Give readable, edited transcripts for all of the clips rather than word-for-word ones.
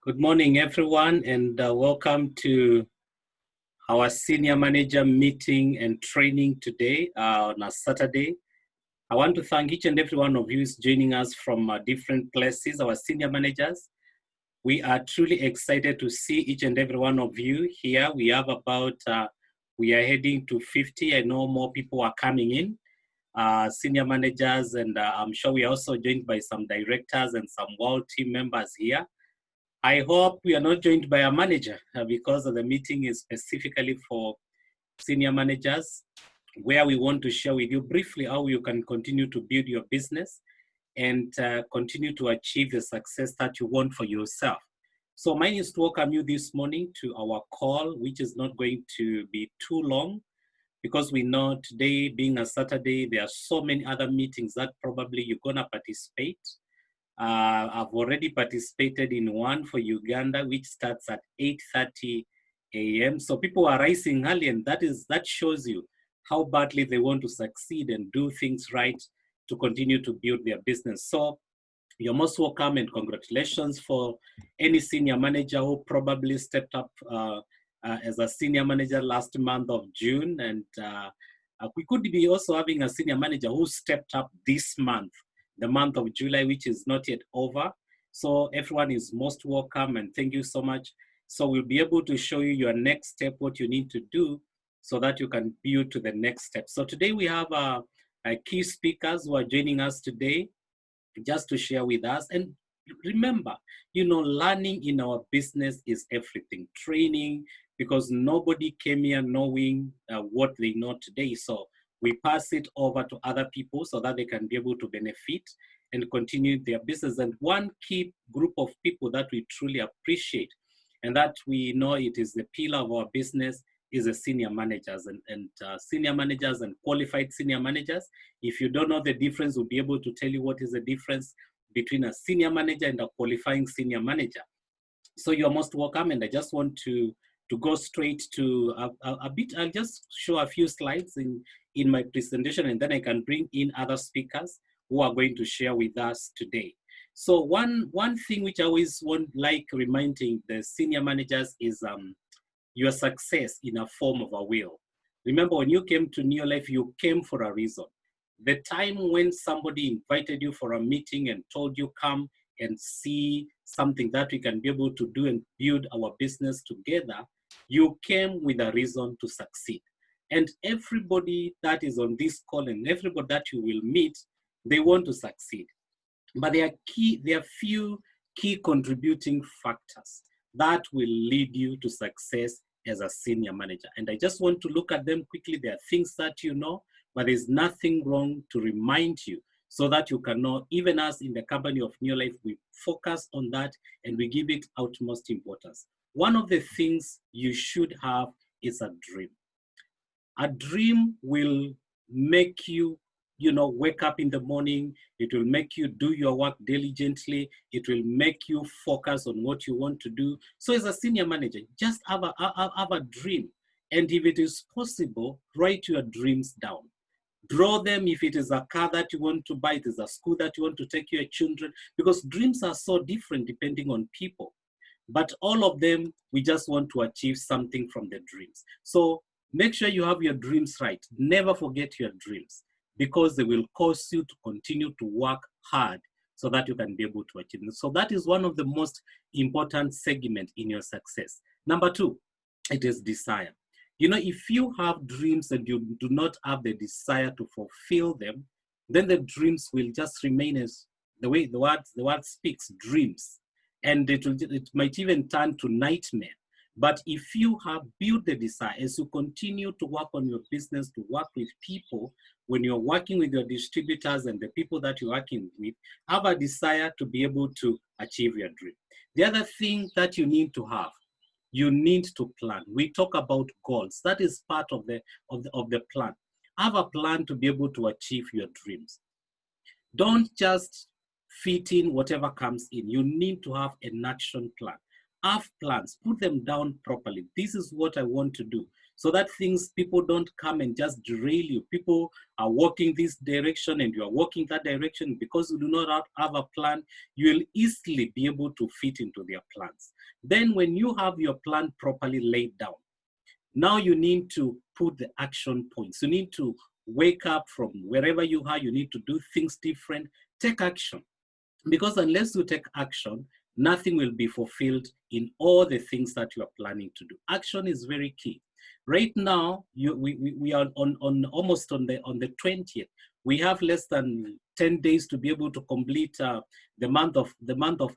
Good morning, everyone, and welcome to our senior manager meeting and training today on a Saturday. I want to thank each and every one of you who's joining us from different places, our senior managers. We are truly excited to see each and every one of you here. We have about, we are heading to 50. I know more people are coming in, senior managers, and I'm sure we are also joined by some directors and some world team members here. I hope we are not joined by a manager because the meeting is specifically for senior managers, where we want to share with you briefly how you can continue to build your business and continue to achieve the success that you want for yourself. So mine is to welcome you this morning to our call, which is not going to be too long because we know today being a Saturday, there are so many other meetings that probably you're gonna participate. I've already participated in one for Uganda, which starts at 8:30 a.m. So people are rising early, and that shows you how badly they want to succeed and do things right to continue to build their business. So you're most welcome, and congratulations for any senior manager who probably stepped up as a senior manager last month of June. And we could be also having a senior manager who stepped up this month, the month of July, which is not yet over. So everyone is most welcome, and thank you so much. So we'll be able to show you your next step, what you need to do so that you can build to the next step. So today we have key speakers who are joining us today just to share with us. And remember, learning in our business is everything. Training, because nobody came here knowing what they know today. So we pass it over to other people so that they can be able to benefit and continue their business. And one key group of people that we truly appreciate and that we know it is the pillar of our business is the senior managers and senior managers and qualified senior managers. If you don't know the difference, we'll be able to tell you what is the difference between a senior manager and a qualifying senior manager. So you're most welcome, and I just want to go straight to a bit. I'll just show a few slides in my presentation, and then I can bring in other speakers who are going to share with us today. So one thing which I always like reminding the senior managers is your success in a form of a will. Remember, when you came to NEOLIFE, you came for a reason. The time when somebody invited you for a meeting and told you come and see something that we can be able to do and build our business together, you came with a reason to succeed. And everybody that is on this call and everybody that you will meet, they want to succeed. But there are few key contributing factors that will lead you to success as a senior manager. And I just want to look at them quickly. There are things that you know, but there's nothing wrong to remind you so that you can know. Even us in the company of NEOLIFE, we focus on that and we give it utmost importance. One of the things you should have is a dream. A dream will make you wake up in the morning. It will make you do your work diligently. It will make you focus on what you want to do. So as a senior manager, just have a dream. And if it is possible, write your dreams down. Draw them. If it is a car that you want to buy, it is a school that you want to take your children, because dreams are so different depending on people. But all of them, we just want to achieve something from the dreams. So make sure you have your dreams right. Never forget your dreams, because they will cause you to continue to work hard so that you can be able to achieve them. So that is one of the most important segments in your success. Number two, it is desire. If you have dreams and you do not have the desire to fulfill them, then the dreams will just remain as the way the word speaks, dreams. And it might even turn to nightmare. But if you have built the desire, as you continue to work on your business, to work with people, when you're working with your distributors and the people that you're working with, have a desire to be able to achieve your dream. The other thing that you need to have, you need to plan. We talk about goals. That is part of the plan. Have a plan to be able to achieve your dreams. Don't just fit in whatever comes in. You need to have an action plan. Have plans, put them down properly. This is what I want to do. so that people don't come and just derail you. People are walking this direction and you are walking that direction. Because you do not have a plan, you will easily be able to fit into their plans. Then when you have your plan properly laid down, now you need to put the action points. You need to wake up from wherever you are. You need to do things different. Take action. Because unless you take action, nothing will be fulfilled in all the things that you are planning to do. Action is very key. Right now, we are almost on the 20th. We have less than 10 days to be able to complete the month of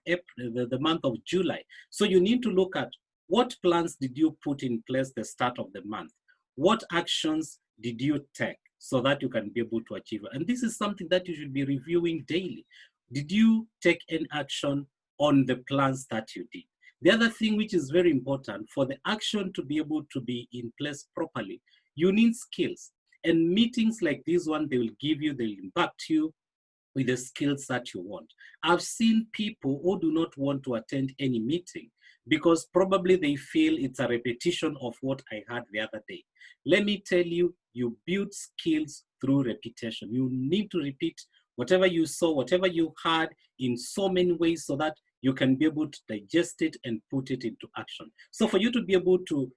April, the month of July. So you need to look at what plans did you put in place the start of the month? What actions did you take so that you can be able to achieve it? And this is something that you should be reviewing daily. Did you take any action on the plans that you did? The other thing which is very important, for the action to be able to be in place properly, you need skills. And meetings like this one, they'll impact you with the skills that you want. I've seen people who do not want to attend any meeting because probably they feel it's a repetition of what I had the other day. Let me tell you, you build skills through repetition. You need to repeat whatever you saw, whatever you had in so many ways so that you can be able to digest it and put it into action. So for you to be able to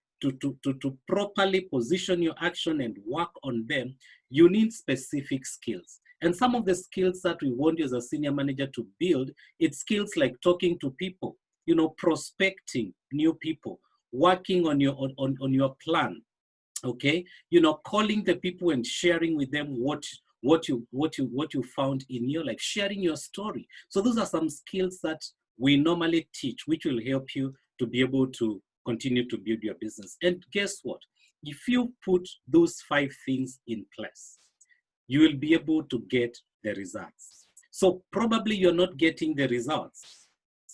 properly position your action and work on them, you need specific skills. And some of the skills that we want you as a senior manager to build, it's skills like talking to people, prospecting new people, working on your plan, okay? Calling the people and sharing with them what you found in your life, sharing your story. So those are some skills that we normally teach, which will help you to be able to continue to build your business. And guess what? If you put those 5 things in place, you will be able to get the results. So probably you're not getting the results.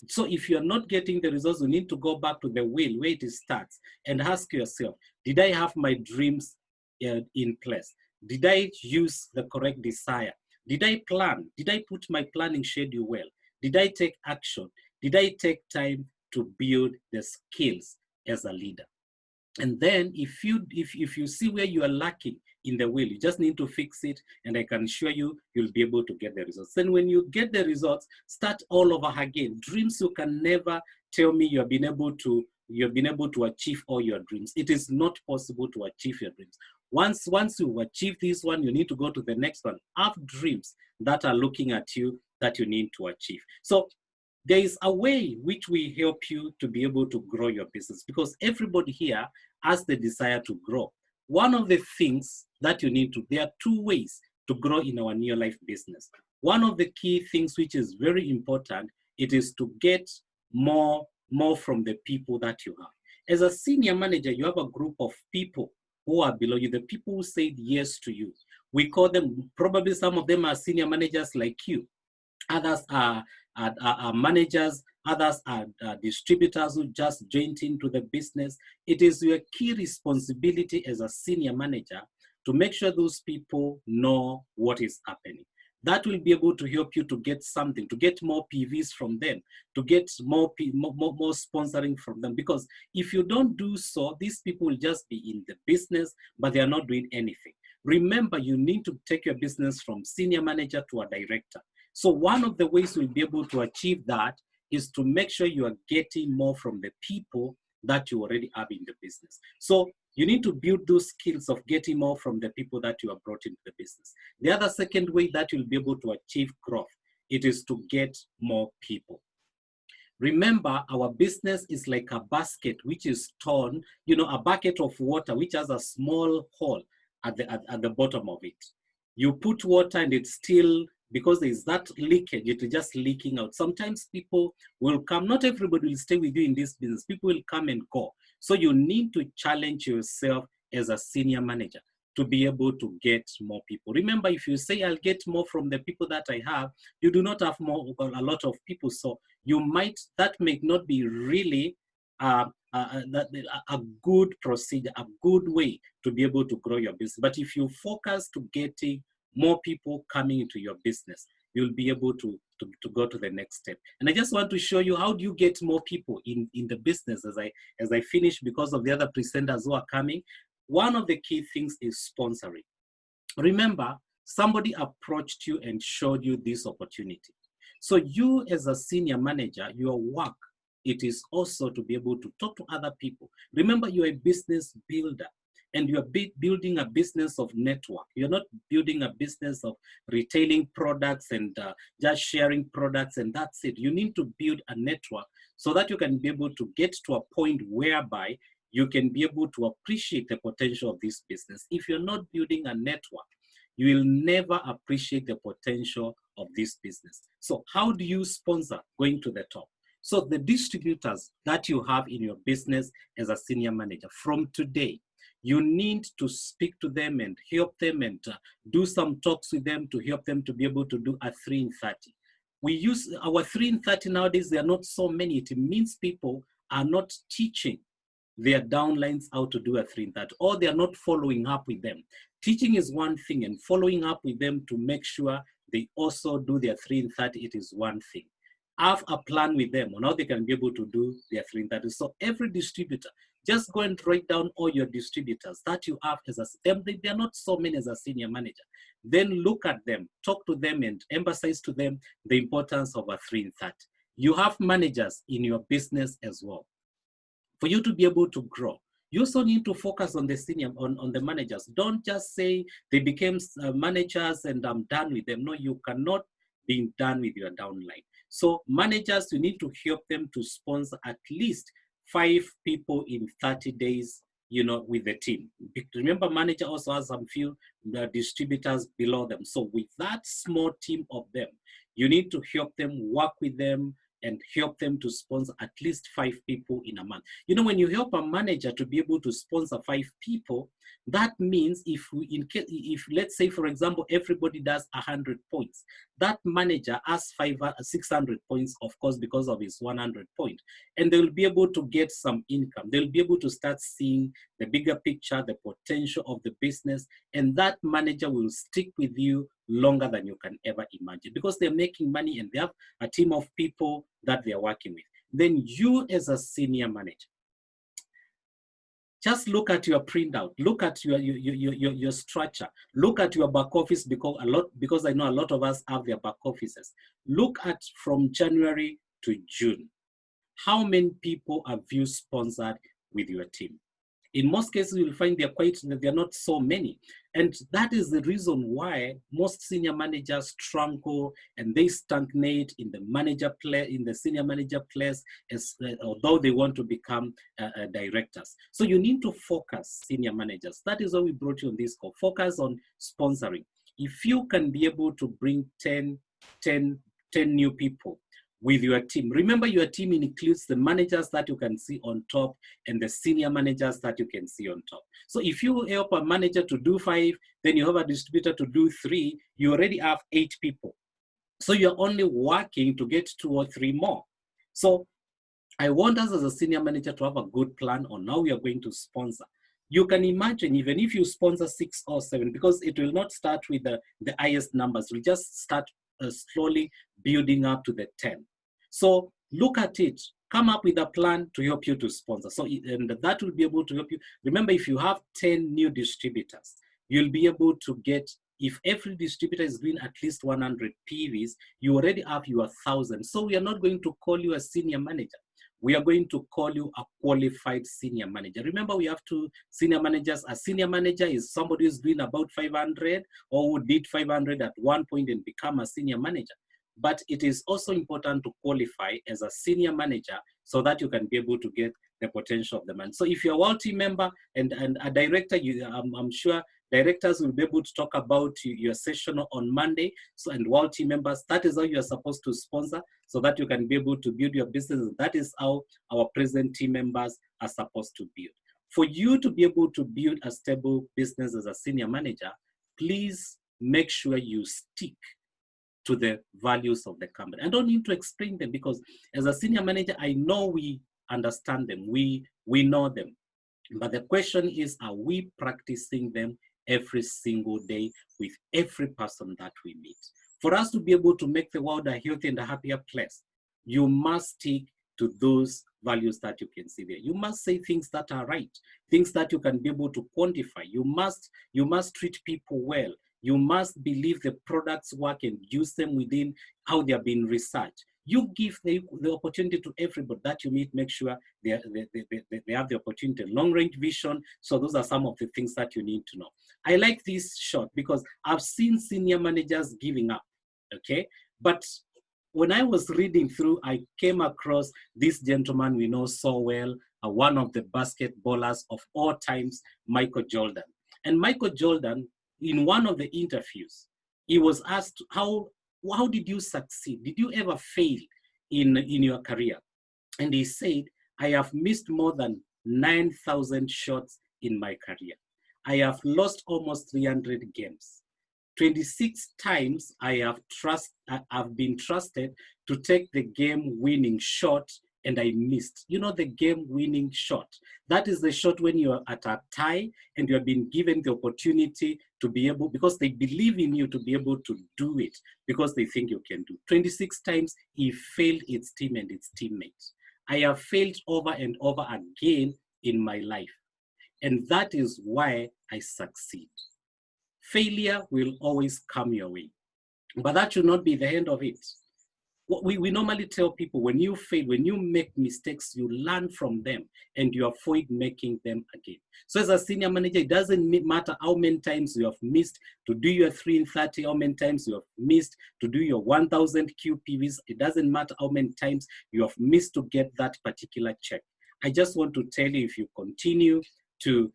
So if you're not getting the results, you need to go back to the wheel where it starts and ask yourself, did I have my dreams in place? Did I use the correct desire? Did I plan? Did I put my planning schedule well? Did I take action? Did I take time to build the skills as a leader? And then if you see where you are lacking in the wheel, you just need to fix it, and I can assure you, you'll be able to get the results. Then when you get the results, start all over again. Dreams, you can never tell me you've been able to achieve all your dreams. It is not possible to achieve your dreams. Once you achieve this one, you need to go to the next one. Have dreams that are looking at you that you need to achieve. So there is a way which we help you to be able to grow your business, because everybody here has the desire to grow. One of the things that you need to, there are 2 ways to grow in our NEOLIFE business. One of the key things which is very important, it is to get more from the people that you have. As a senior manager, you have a group of people who are below you, the people who said yes to you. We call them, probably some of them are senior managers like you. Others are managers, others are distributors who just joined into the business. It is your key responsibility as a senior manager to make sure those people know what is happening. That will be able to help you to get something, to get more PVs from them, to get more sponsoring from them. Because if you don't do so, these people will just be in the business, but they are not doing anything. Remember, you need to take your business from senior manager to a director. So one of the ways we'll be able to achieve that is to make sure you are getting more from the people that you already have in the business. So you need to build those skills of getting more from the people that you have brought into the business. The other second way that you'll be able to achieve growth, it is to get more people. Remember, our business is like a basket which is torn, a bucket of water which has a small hole at the bottom of it. You put water and it's still, because there is that leakage, it is just leaking out. Sometimes people will come, not everybody will stay with you in this business. People will come and go. So you need to challenge yourself as a senior manager to be able to get more people. Remember, if you say, I'll get more from the people that I have, you do not have a lot of people. So that may not be really a good procedure, a good way to be able to grow your business. But if you focus to getting more people coming into your business, you'll be able to go to the next step. And I just want to show you how do you get more people in the business as I finish, because of the other presenters who are coming. one of the key things is sponsoring. Remember, somebody approached you and showed you this opportunity. So you as a senior manager, your work, it is also to be able to talk to other people. Remember, you're a business builder and you're building a business of network. You're not building a business of retailing products and just sharing products and that's it. You need to build a network so that you can be able to get to a point whereby you can be able to appreciate the potential of this business. If you're not building a network, you will never appreciate the potential of this business. So how do you sponsor going to the top? So the distributors that you have in your business as a senior manager, from today, you need to speak to them and help them and do some talks with them to help them to be able to do a 3 in 30. We use our 3 in 30 nowadays, there are not so many. It means people are not teaching their downlines how to do a 3 in 30, or they are not following up with them. Teaching is one thing, and following up with them to make sure they also do their 3 in 30, it is one thing. Have a plan with them on how they can be able to do their 3 in 30. So every distributor, just go and write down all your distributors that you have as a, they are not so many as a senior manager. Then look at them, talk to them and emphasize to them the importance of a 3 in 30. You have managers in your business as well. For you to be able to grow, you also need to focus on the senior, on the managers. Don't just say they became managers and I'm done with them. No, you cannot be done with your downline. So managers, you need to help them to sponsor at least 5 people in 30 days, you know, with the team. Remember, manager also has some few distributors below them. So with that small team of them, you need to help them, work with them, and help them to sponsor at least 5 people in a month. You know, when you help a manager to be able to sponsor 5 people, that means if let's say, for example, everybody does 100 points, that manager has 600 points, of course, because of his 100 point, and they will be able to get some income. They'll be able to start seeing the bigger picture, the potential of the business, and that manager will stick with you longer than you can ever imagine because they're making money and they have a team of people that they're working with. Then you as a senior manager, just look at your printout, look at your structure, look at your back office, because I know a lot of us have their back offices. Look at from January to June, how many people have you sponsored with your team? In most cases, you'll find they're not so many. And that is the reason why most senior managers struggle and they stagnate in the senior manager place, although they want to become directors. So you need to focus, senior managers. That is why we brought you on this call. Focus on sponsoring. If you can be able to bring 10 new people with your team. Remember, your team includes the managers that you can see on top and the senior managers that you can see on top. So if you help a manager to do 5, then you have a distributor to do 3, you already have 8 people. So you're only working to get 2 or 3 more. So I want us as a senior manager to have a good plan on how we are going to sponsor. You can imagine, even if you sponsor 6 or 7, because it will not start with the highest numbers, we just start slowly building up to the 10. So look at it, come up with a plan to help you to sponsor. So and that will be able to help you. Remember, if you have 10 new distributors, you'll be able to get, if every distributor is doing at least 100 PVs, you already have your 1,000. So we are not going to call you a senior manager. We are going to call you a qualified senior manager. Remember, we have 2 senior managers. A senior manager is somebody who's doing about 500 or who did 500 at one point and become a senior manager. But it is also important to qualify as a senior manager so that you can be able to get the potential of the man. So if you're a world team member and a director, I'm sure directors will be able to talk about your session on Monday. So, and world team members, that is how you are supposed to sponsor so that you can be able to build your business. That is how our present team members are supposed to build. For you to be able to build a stable business as a senior manager, please make sure you stick to the values of the company. I don't need to explain them because as a senior manager, I know we understand them, we know them. But the question is, are we practicing them every single day with every person that we meet? For us to be able to make the world a healthy and a happier place, you must stick to those values that you can see there. You must say things that are right, things that you can be able to quantify. You must treat people well. You must believe the products work and use them within how they are being researched. You give the opportunity to everybody that you meet, make sure they have the opportunity, long-range vision. So those are some of the things that you need to know. I like this shot because I've seen senior managers giving up, okay? But when I was reading through, I came across this gentleman we know so well, one of the basketballers of all times, Michael Jordan. And Michael Jordan, in one of the interviews, he was asked, how did you succeed? Did you ever fail in your career? And he said, I have missed more than 9,000 shots in my career. I have lost almost 300 games. 26 times I have been trusted to take the game-winning shot, and I missed. You know, the game-winning shot. That is the shot when you're at a tie and you're being given the opportunity to be able, because they believe in you, to be able to do it because they think you can do. 26 times he failed its team and its teammates. I have failed over and over again in my life, and that is why I succeed. Failure will always come your way, but that should not be the end of it. What we normally tell people, when you fail, when you make mistakes, you learn from them and you avoid making them again. So as a senior manager, it doesn't matter how many times you have missed to do your 3 in 30, how many times you have missed to do your 1,000 QPVs. It doesn't matter how many times you have missed to get that particular check. I just want to tell you, if you continue to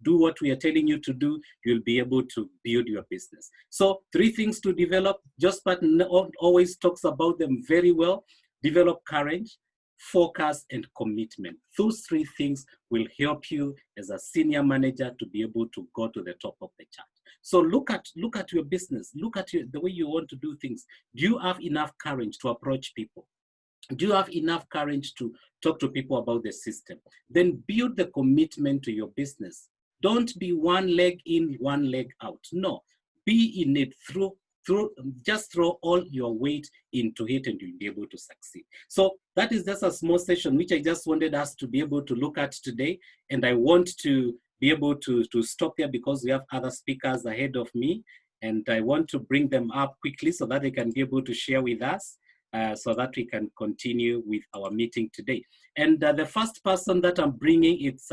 do what we are telling you to do, you'll be able to build your business. So 3 things to develop. Just Patton always talks about them very well. Develop courage, focus, and commitment. Those 3 things will help you as a senior manager to be able to go to the top of the chart. So look at your business. Look at the way you want to do things. Do you have enough courage to approach people? Do you have enough courage to talk to people about the system? Then build the commitment to your business. Don't be one leg in, one leg out. No, be in it just throw all your weight into it and you'll be able to succeed. So that is just a small session which I just wanted us to be able to look at today. And I want to be able to stop there because we have other speakers ahead of me. And I want to bring them up quickly so that they can be able to share with us. So that we can continue with our meeting today. And the first person that I'm bringing, it's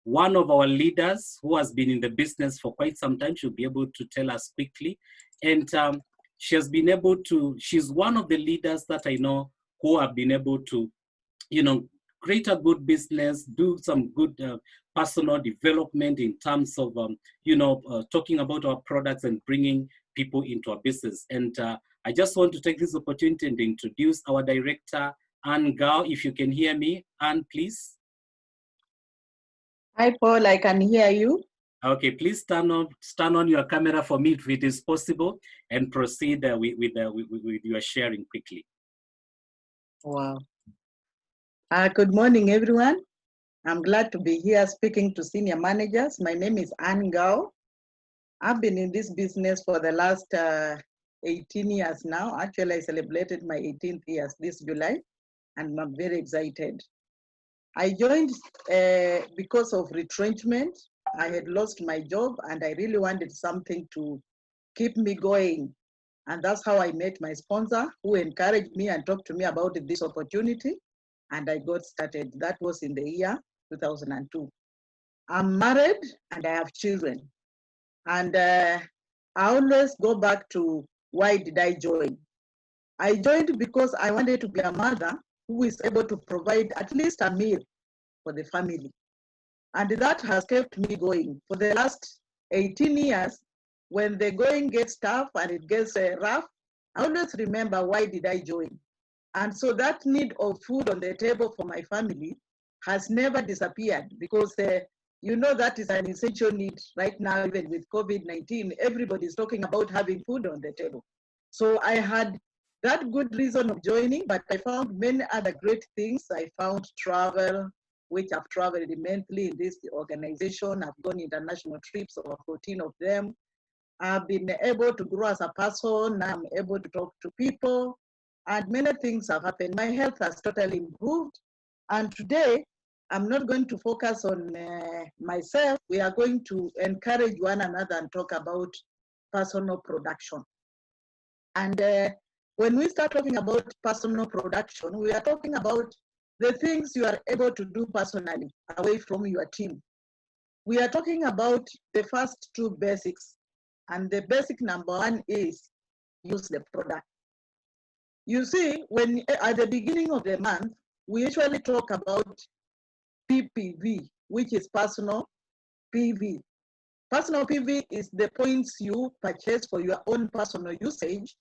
one of our leaders who has been in the business for quite some time. She'll be able to tell us quickly. And she has been able to, she's one of the leaders that I know who have been able to, create a good business, do some good personal development in terms of, talking about our products and bringing people into our business. And I just want to take this opportunity and introduce our director, Ngao. If you can hear me, Anne, please. Hi, Paul, I can hear you. Okay, please turn on your camera for me if it is possible, and proceed with your sharing quickly. Wow. Good morning, everyone. I'm glad to be here speaking to senior managers. My name is Ngao. I've been in this business for the last 18 years now. Actually, I celebrated my 18th year this July, and I'm very excited. I joined because of retrenchment. I had lost my job and I really wanted something to keep me going. And that's how I met my sponsor, who encouraged me and talked to me about this opportunity. And I got started. That was in the year 2002. I'm married and I have children. And I always go back to, why did I join? I joined because I wanted to be a mother who is able to provide at least a meal for the family. And that has kept me going. For the last 18 years, when the going gets tough and it gets rough, I always remember, why did I join? And so that need of food on the table for my family has never disappeared, because that is an essential need right now. Even with COVID-19, everybody is talking about having food on the table. So I had that good reason of joining, but I found many other great things. I found travel, which I've traveled immensely in this organization. I've gone international trips, over 14 of them. I've been able to grow as a person. I'm able to talk to people. and many things have happened. My health has totally improved. And today, I'm not going to focus on myself. We are going to encourage one another and talk about personal production. And when we start talking about personal production, we are talking about the things you are able to do personally away from your team. We are talking about the first two basics. And the basic number one is use the product. You see, when at the beginning of the month, we usually talk about PPV, which is personal PV. Personal PV is the points you purchase for your own personal usage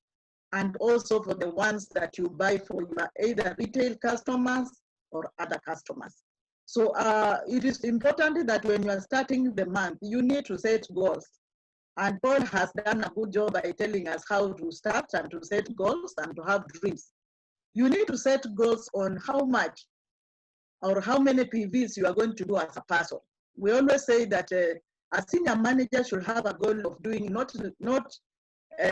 and also for the ones that you buy for your either retail customers or other customers. So it is important that when you are starting the month, you need to set goals. And Paul has done a good job by telling us how to start and to set goals and to have dreams. You need to set goals on how much or how many PVs you are going to do as a person. We always say that a senior manager should have a goal of doing not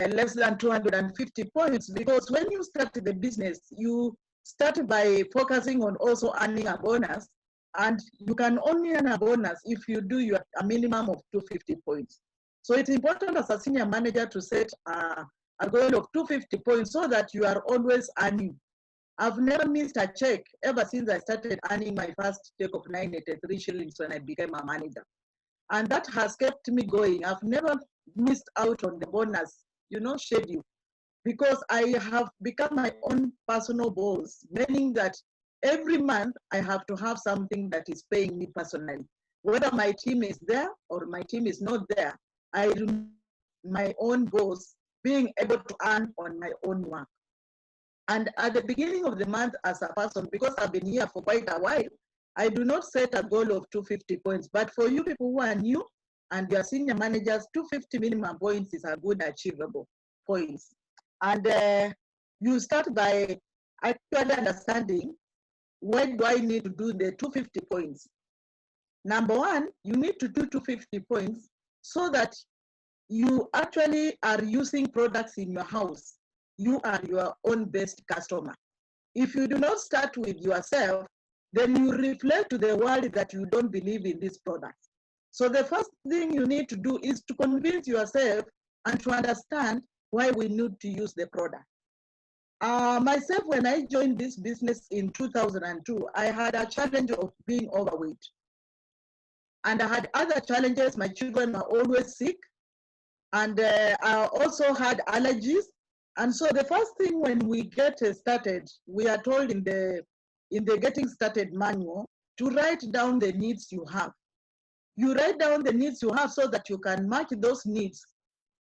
less than 250 points, because when you start the business, you start by focusing on also earning a bonus, and you can only earn a bonus if you do a minimum of 250 points. So it's important as a senior manager to set a goal of 250 points so that you are always earning. I've never missed a check ever since I started earning my first check of 983 shillings when I became a manager. And that has kept me going. I've never missed out on the bonus, schedule, because I have become my own personal boss, meaning that every month I have to have something that is paying me personally. Whether my team is there or my team is not there, I remain my own boss, being able to earn on my own work. And at the beginning of the month as a person, because I've been here for quite a while, I do not set a goal of 250 points. But for you people who are new and your senior managers, 250 minimum points is a good achievable points. And you start by actually understanding, why do I need to do the 250 points? Number one, you need to do 250 points so that you actually are using products in your house. You are your own best customer. If you do not start with yourself, then you reflect to the world that you don't believe in these products. So the first thing you need to do is to convince yourself and to understand why we need to use the product. Myself, when I joined this business in 2002, I had a challenge of being overweight. And I had other challenges. My children were always sick. And I also had allergies. And so the first thing when we get started, we are told in the getting started manual to write down the needs you have. You write down the needs you have so that you can match those needs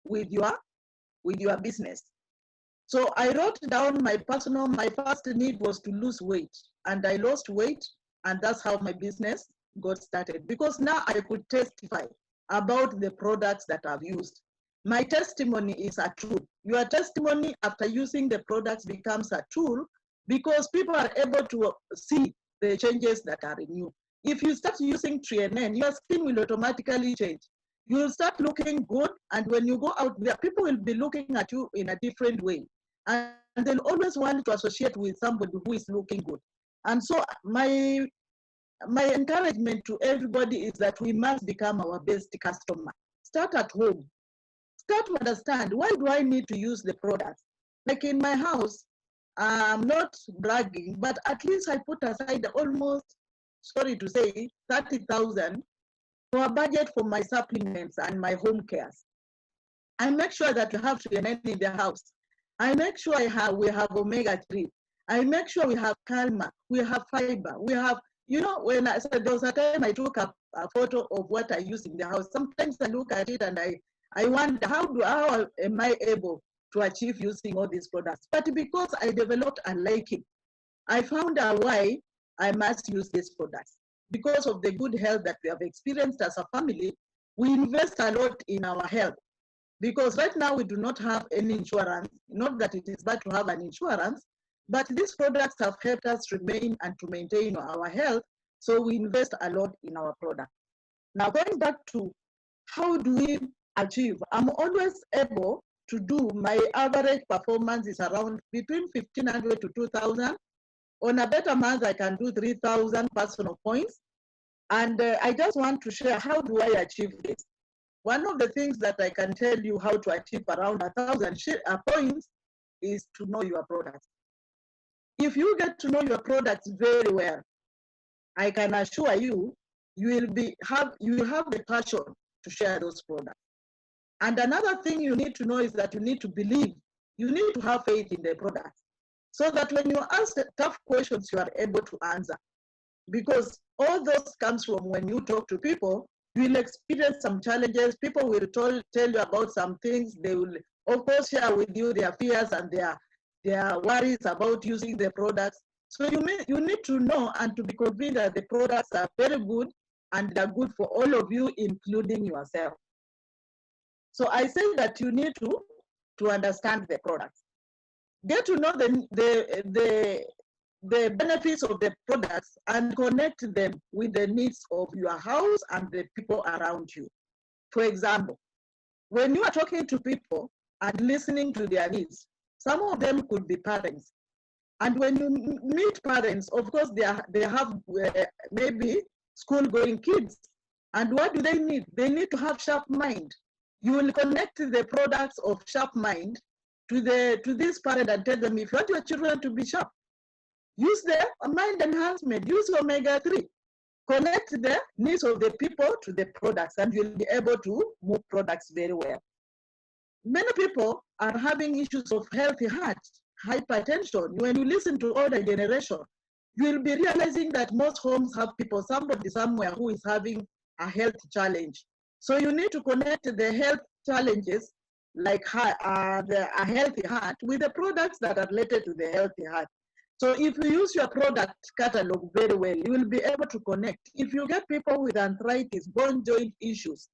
with your business. So I wrote down my first need was to lose weight, and I lost weight, and that's how my business got started, because now I could testify about the products that I've used. My testimony is a tool. Your testimony after using the products becomes a tool, because people are able to see the changes that are in you. If you start using TNN, your skin will automatically change. You will start looking good, and when you go out there, people will be looking at you in a different way. And they'll always want to associate with somebody who is looking good. And so my encouragement to everybody is that we must become our best customer. Start at home. Start to understand, why do I need to use the products? Like in my house, I'm not bragging, but at least I put aside almost, sorry to say, 30,000 for a budget for my supplements and my home cares. I make sure that we have TNN in the house. I make sure we have omega-3. I make sure we have calma, we have fiber, we have, when there was a time I took a photo of what I use in the house. Sometimes I look at it and I wonder, how am I able to achieve using all these products? But because I developed a liking, I found out why I must use these products. Because of the good health that we have experienced as a family, we invest a lot in our health. Because right now we do not have any insurance. Not that it is bad to have an insurance, but these products have helped us remain and to maintain our health. So we invest a lot in our product. Now going back to how do we achieve? I'm always able to do, my average performance is around between 1,500 to 2,000. On a better month, I can do 3,000 personal points. And I just want to share, how do I achieve this? One of the things that I can tell you how to achieve around 1,000 points is to know your products. If you get to know your products very well, I can assure you, you will have the passion to share those products. And another thing you need to know is that you need to believe, you need to have faith in the products, so that when you ask tough questions, you are able to answer. Because all those comes from when you talk to people, you will experience some challenges. People will tell you about some things. They will, of course, share with you their fears and their worries about using the products. So you need to know and to be convinced that the products are very good and they're good for all of you, including yourself. So I say that you need to understand the products. Get to know the benefits of the products and connect them with the needs of your house and the people around you. For example, when you are talking to people and listening to their needs, some of them could be parents. And when you meet parents, of course, they have maybe school-going kids. And what do they need? They need to have sharp mind. You will connect the products of sharp mind to this parent and tell them, if you want your children to be sharp, use the mind enhancement, use omega-3. Connect the needs of the people to the products, and you'll be able to move products very well. Many people are having issues of healthy heart, hypertension. When you listen to older generation, you'll be realizing that most homes have somebody somewhere who is having a health challenge. So you need to connect the health challenges like a healthy heart with the products that are related to the healthy heart. So if you use your product catalog very well, you will be able to connect. If you get people with arthritis, bone joint issues,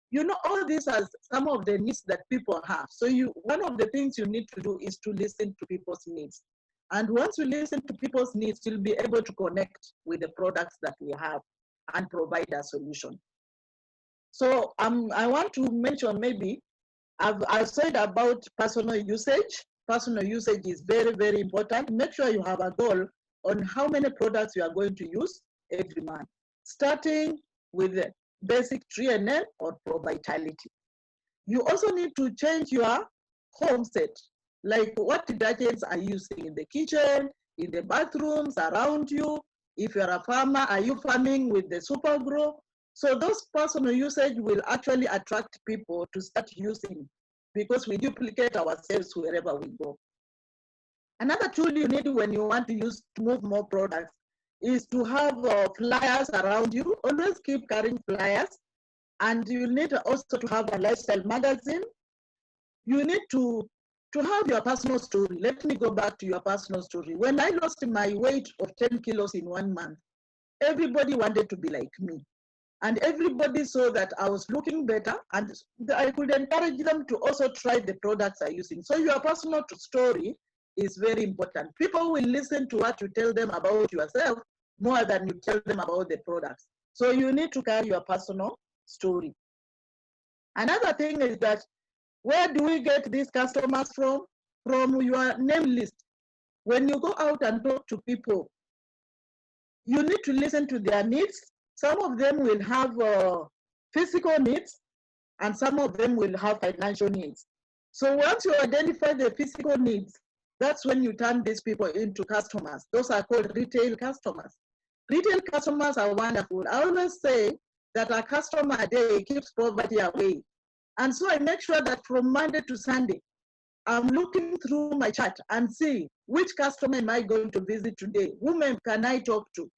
you know, all these are some of the needs that people have. So one of the things you need to do is to listen to people's needs. And once you listen to people's needs, you'll be able to connect with the products that we have and provide a solution. So I want to mention, maybe, I've said about personal usage. Personal usage is very, very important. Make sure you have a goal on how many products you are going to use every month, starting with the basic 3NN or Pro Vitality. You also need to change your home set, like what detergents are you using in the kitchen, in the bathrooms, around you. If you're a farmer, are you farming with the Super Grow? So those personal usage will actually attract people to start using, because we duplicate ourselves wherever we go. Another tool you need when you want to move more products is to have flyers around you. Always keep carrying flyers. And you need also to have a lifestyle magazine. You need to have your personal story. Let me go back to your personal story. When I lost my weight of 10 kilos in 1 month, everybody wanted to be like me. And everybody saw that I was looking better, and I could encourage them to also try the products I'm using. So your personal story is very important. People will listen to what you tell them about yourself more than you tell them about the products. So you need to carry your personal story. Another thing is that, where do we get these customers from? From your name list. When you go out and talk to people, you need to listen to their needs. Some of them will have physical needs, and some of them will have financial needs. So once you identify the physical needs, that's when you turn these people into customers. Those are called retail customers. Retail customers are wonderful. I always say that a customer a day keeps poverty away. And so I make sure that from Monday to Sunday, I'm looking through my chat and see which customer am I going to visit today? Whom can I talk to?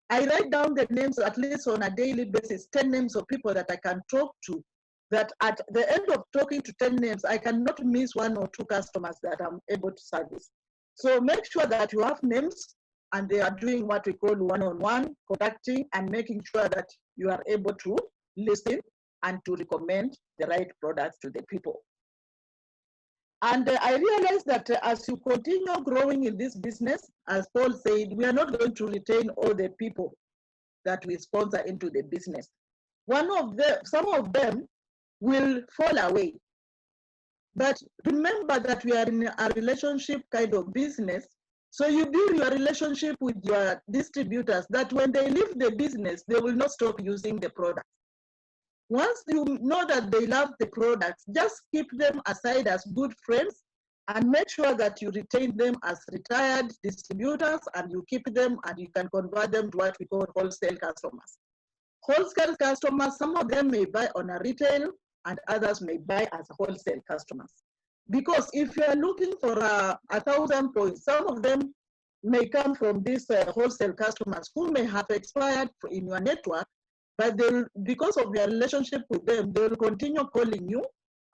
I write down the names, at least on a daily basis, 10 names of people that I can talk to, that at the end of talking to 10 names, I cannot miss 1 or 2 customers that I'm able to service. So make sure that you have names and they are doing what we call one-on-one contacting and making sure that you are able to listen and to recommend the right products to the people. And I realized that as you continue growing in this business, as Paul said, we are not going to retain all the people that we sponsor into the business. Some of them will fall away. But remember that we are in a relationship kind of business. So you build your relationship with your distributors that when they leave the business, they will not stop using the product. Once you know that they love the products, just keep them aside as good friends and make sure that you retain them as retired distributors and you keep them and you can convert them to what we call wholesale customers. Wholesale customers, some of them may buy on a retail and others may buy as wholesale customers. Because if you are looking for 1,000 points, some of them may come from these wholesale customers who may have expired in your network, but they'll, because of your relationship with them, they will continue calling you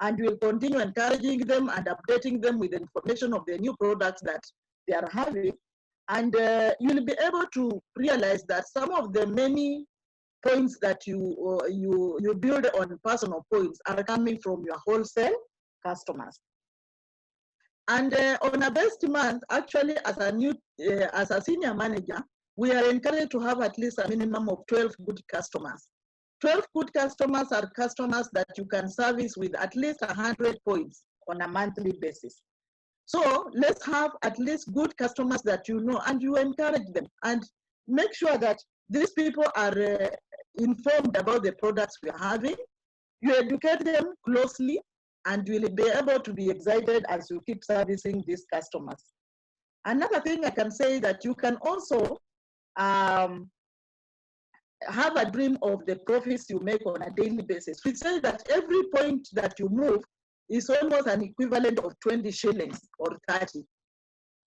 and you will continue encouraging them and updating them with information of the new products that they are having. And you'll be able to realize that some of the many points that you build on personal points are coming from your wholesale customers. And on a best month, actually, as a senior manager, we are encouraged to have at least a minimum of 12 good customers. 12 good customers are customers that you can service with at least 100 points on a monthly basis. So let's have at least good customers that you know and you encourage them and make sure that these people are informed about the products we are having. You educate them closely and you will be able to be excited as you keep servicing these customers. Another thing I can say that you can also have a dream of the profits you make on a daily basis. We say that every point that you move is almost an equivalent of 20 shillings or 30.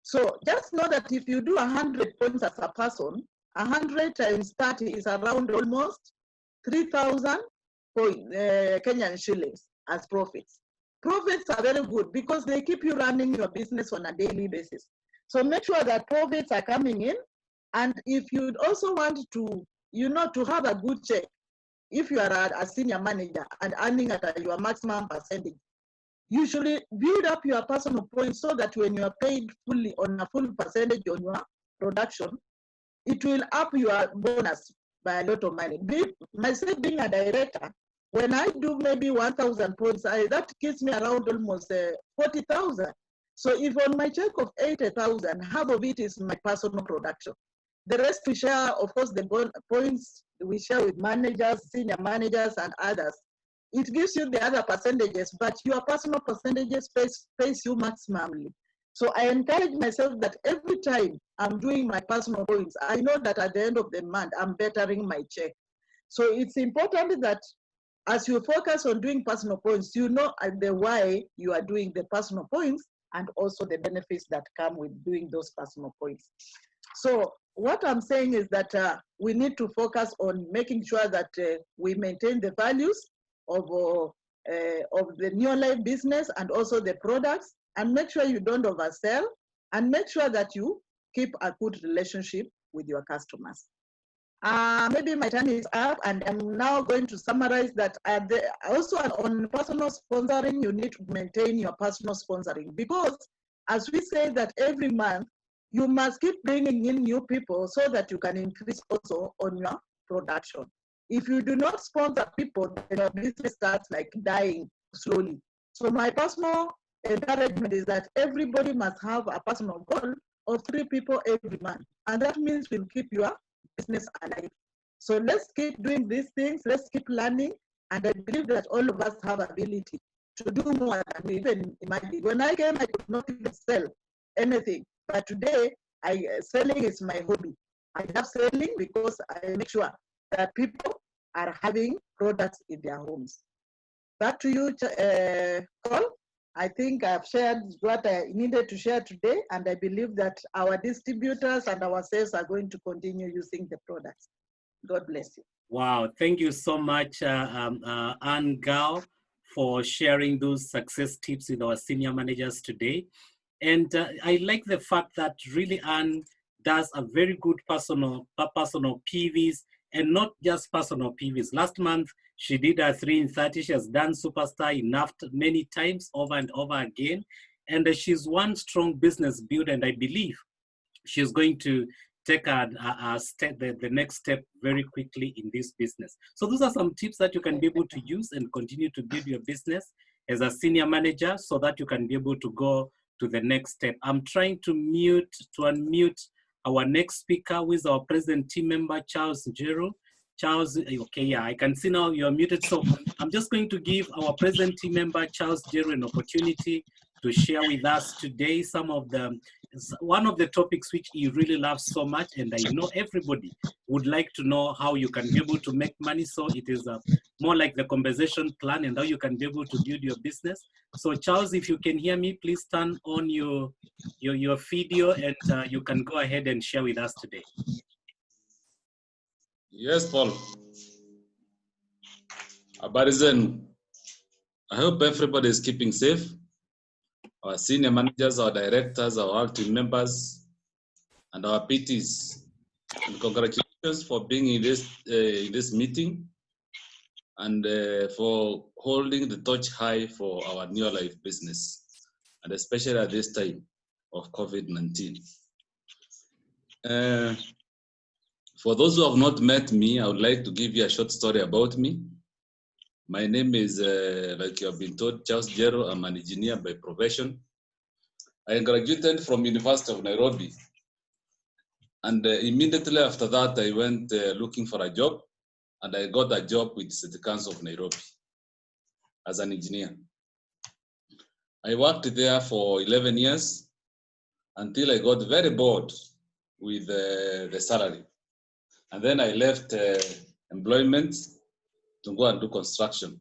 So just know that if you do 100 points as a person, 100 times 30 is around almost 3,000 Kenyan shillings as profits. Profits are very good because they keep you running your business on a daily basis. So make sure that profits are coming in. And if you also want to, to have a good check, if you are a senior manager and earning at your maximum percentage, usually build up your personal points so that when you are paid fully on a full percentage on your production, it will up your bonus by a lot of money. Myself being a director, when I do maybe 1,000 points, that gives me around almost 40,000. So if on my check of 80,000, half of it is my personal production. The rest we share, of course, the points we share with managers, senior managers, and others. It gives you the other percentages, but your personal percentages pays you maximally. So I encourage myself that every time I'm doing my personal points, I know that at the end of the month, I'm bettering my check. So it's important that as you focus on doing personal points, you know the why you are doing the personal points and also the benefits that come with doing those personal points. So what I'm saying is that we need to focus on making sure that we maintain the values of the NEOLIFE business and also the products, and make sure you don't oversell, and make sure that you keep a good relationship with your customers. Maybe my time is up, and I'm now going to summarize that also on personal sponsoring, you need to maintain your personal sponsoring, because as we say that every month, you must keep bringing in new people so that you can increase also on your production. If you do not sponsor people, then your business starts like dying slowly. So my personal encouragement is that everybody must have a personal goal of 3 people every month. And that means we'll keep your business alive. So let's keep doing these things, let's keep learning. And I believe that all of us have ability to do more than we even imagine. When I came, I could not even sell anything. But today, selling is my hobby. I love selling because I make sure that people are having products in their homes. Back to you, Cole. I think I've shared what I needed to share today, and I believe that our distributors and our sales are going to continue using the products. God bless you. Wow, thank you so much, Ngao, for sharing those success tips with our senior managers today. And I like the fact that really Anne does a very good personal PVs, and not just personal PVs. Last month, she did a 3 in 30. She has done Superstar enough many times over and over again. And she's one strong business builder, and I believe she's going to take a step, the next step very quickly in this business. So those are some tips that you can be able to use and continue to build your business. as a senior manager so that you can be able to go to the next step. I'm trying to unmute our next speaker, who is our present team member, Charles Njeru. Charles, okay, yeah, I can see now you're muted. So I'm just going to give our present team member, Charles Njeru, an opportunity to share with us today one of the topics which he really loves so much, and I know everybody would like to know how you can be able to make money. So it is more like the conversation plan and how you can be able to build your business. So Charles, if you can hear me, please turn on your video and you can go ahead and share with us today. Yes, Paul. Abarizen, I hope everybody is keeping safe. Our senior managers, our directors, our team members, and our PTs. And congratulations for being in this meeting and for holding the torch high for our NEOLIFE business, and especially at this time of COVID-19. For those who have not met me, I would like to give you a short story about me. My name is, like you have been told, Charles Njeru. I'm an engineer by profession. I graduated from University of Nairobi. And immediately after that, I went looking for a job, and I got a job with City Council of Nairobi as an engineer. I worked there for 11 years until I got very bored with the salary. And then I left employment to go and do construction.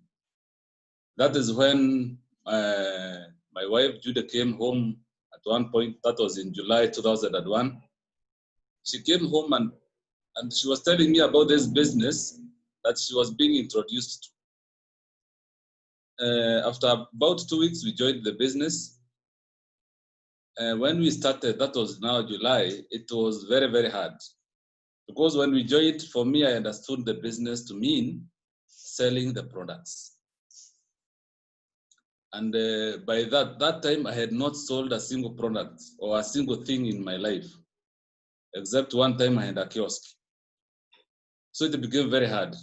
That is when my wife Judah came home at one point. That was in July 2001. She came home and she was telling me about this business that she was being introduced to. After about 2 weeks, we joined the business. When we started, that was now July, it was very, very hard. Because when we joined, for me, I understood the business to mean selling the products. And by that time, I had not sold a single product or a single thing in my life, except one time I had a kiosk. So it became very hard.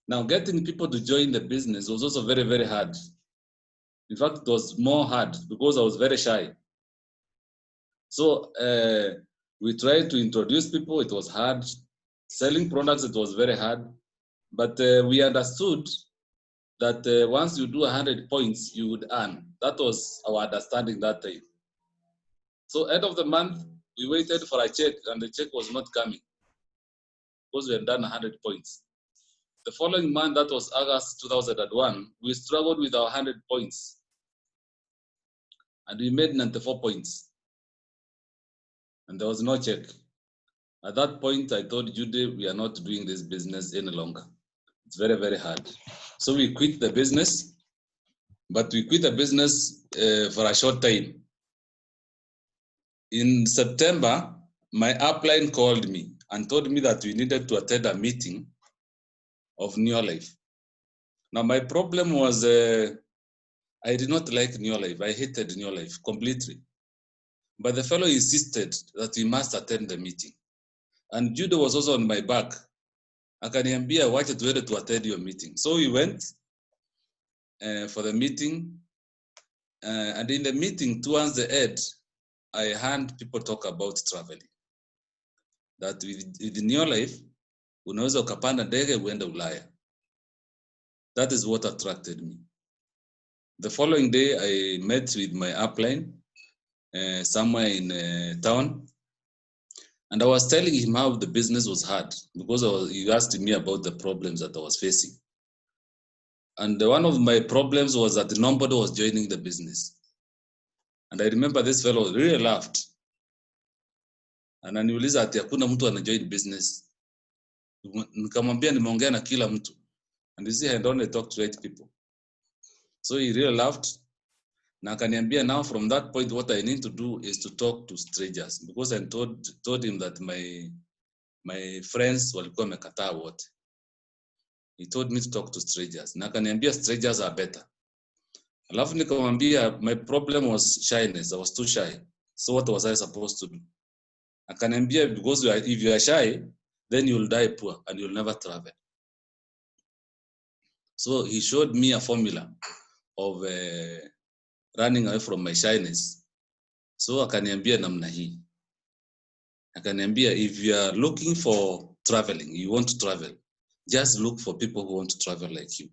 Now, getting people to join the business was also very, very hard. In fact, it was more hard because I was very shy. So we tried to introduce people. It was hard. Selling products, it was very hard. But we understood that once you do 100 points, you would earn. That was our understanding that time. So end of the month, we waited for a check, and the check was not coming because we had done 100 points. The following month, that was August 2001, we struggled with our 100 points. And we made 94 points. And there was no check. At that point, I told Judy, we are not doing this business any longer. It's very, very hard. So we quit the business, but we quit the business for a short time. In September, my upline called me and told me that we needed to attend a meeting of NEOLIFE. Now, my problem was I did not like NEOLIFE. I hated NEOLIFE completely. But the fellow insisted that we must attend the meeting. And Judah was also on my back. Akaniambia, wacha tuende to attend your meeting. So we went for the meeting. And in the meeting, towards the end, I heard people talk about traveling. That with NEOLIFE, unaweza ukapanda ndege uende Ulaya. That is what attracted me. The following day, I met with my upline somewhere in town. And I was telling him how the business was hard because he asked me about the problems that I was facing. And one of my problems was that nobody was joining the business. And I remember this fellow really laughed. And ananiuliza ati hakuna mtu anajoin business. Nikamwambia nimeongea na kila mtu. And you see, I only talk to 8 people. So he really laughed. Na akaniambia, now from that point, what I need to do is to talk to strangers. Because I told him that my friends walikuwa wamekataa wote. He told me to talk to strangers. Na akaniambia strangers are better. Alafu nikamwambia my problem was shyness. I was too shy. So what was I supposed to do? Akaniambia because if you are shy, then you'll die poor and you'll never travel. So he showed me a formula of running away from my shyness. So akaniambia namna hii. Akaniambia, if you are looking for traveling, you want to travel, just look for people who want to travel like you.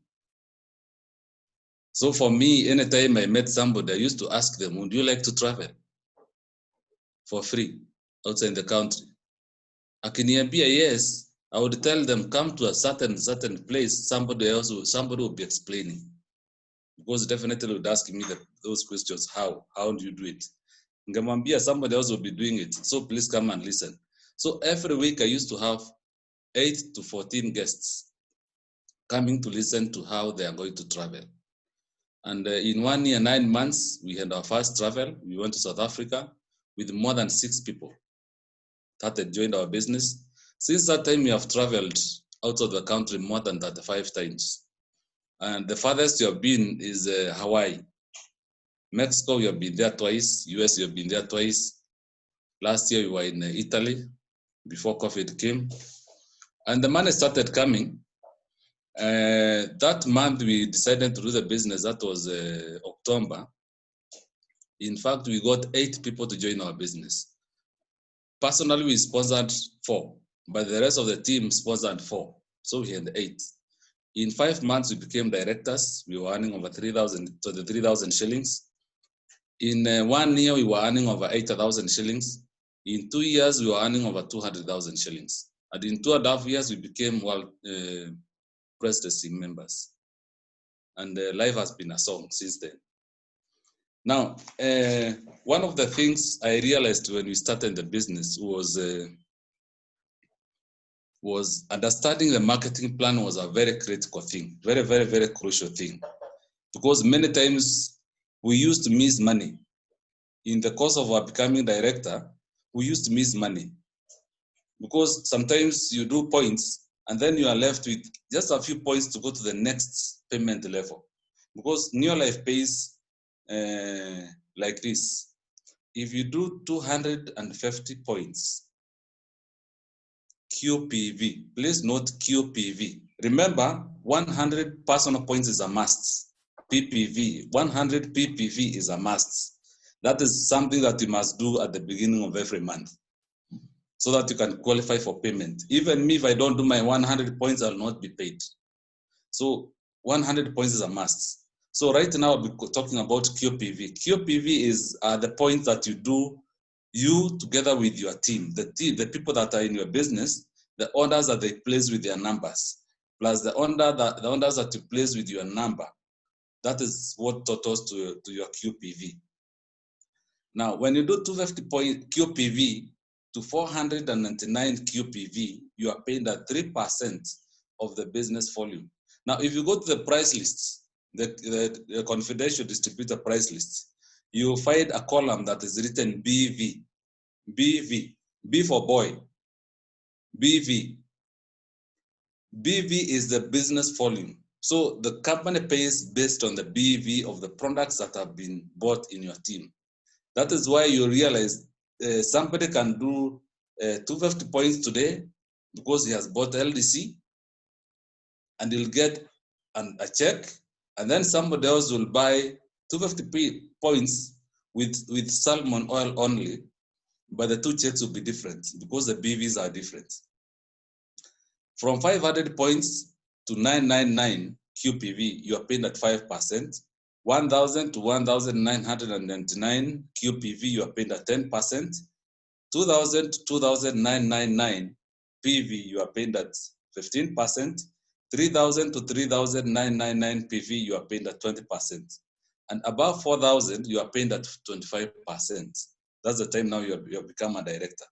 So for me, anytime I met somebody, I used to ask them, would you like to travel for free outside the country? Akiniambia yes, I would tell them, come to a certain place, somebody will be explaining. Because definitely would ask me those questions, how do you do it? Ngamwambia somebody else will be doing it, so please come and listen. So every week I used to have 8 to 14 guests coming to listen to how they are going to travel. And in 1 year, 9 months, we had our first travel. We went to South Africa with more than 6 people that had joined our business. Since that time, we have traveled out of the country more than 35 times. And the farthest we have been is Hawaii. Mexico, we have been there twice. US, we have been there twice. Last year, we were in Italy before COVID came. And the money started coming. That month, we decided to do the business. That was October. In fact, we got 8 people to join our business. Personally, we sponsored 4, but the rest of the team sponsored 4. So we had 8. In 5 months, we became directors. We were earning over 3,000 shillings. In 1 year, we were earning over 80,000 shillings. In 2 years, we were earning over 200,000 shillings. And in 2.5 years, we became world presidency members. And life has been a song since then. Now, one of the things I realized when we started the business was understanding the marketing plan was a very critical thing, very, very, very crucial thing. Because many times we used to miss money. In the course of our becoming director, we used to miss money. Because sometimes you do points and then you are left with just a few points to go to the next payment level. Because NEOLIFE pays like this. If you do 250 points, QPV, please note QPV. Remember, 100 personal points is a must. PPV, 100 PPV is a must. That is something that you must do at the beginning of every month so that you can qualify for payment. Even me, if I don't do my 100 points, I'll not be paid. So 100 points is a must. So right now, I'll be talking about QPV. QPV is the points that you do, you together with your team, the people that are in your business, the orders that they place with their numbers, plus the orders that you place with your number. That is what totals to your QPV. Now, when you do 250 point QPV to 499 QPV, you are paying at 3% of the business volume. Now, if you go to the price lists, the confidential distributor price list, you will find a column that is written BV. BV, B for boy, BV. BV is the business volume. So the company pays based on the BV of the products that have been bought in your team. That is why you realize somebody can do 250 points today because he has bought LDC and he'll get a check, and then somebody else will buy 250 points with salmon oil only, but the 2 checks will be different because the BVs are different. From 500 points to 999 QPV, you are paying at 5%. 1,000 to 1,999 QPV, you are paying at 10%. 2,000 to 2,999 PV, you are paying at 15%. 3,000 to 3,999 PV, you are paying at 20%. And above 4,000, you are paying at 25%. That's the time now you have become a director.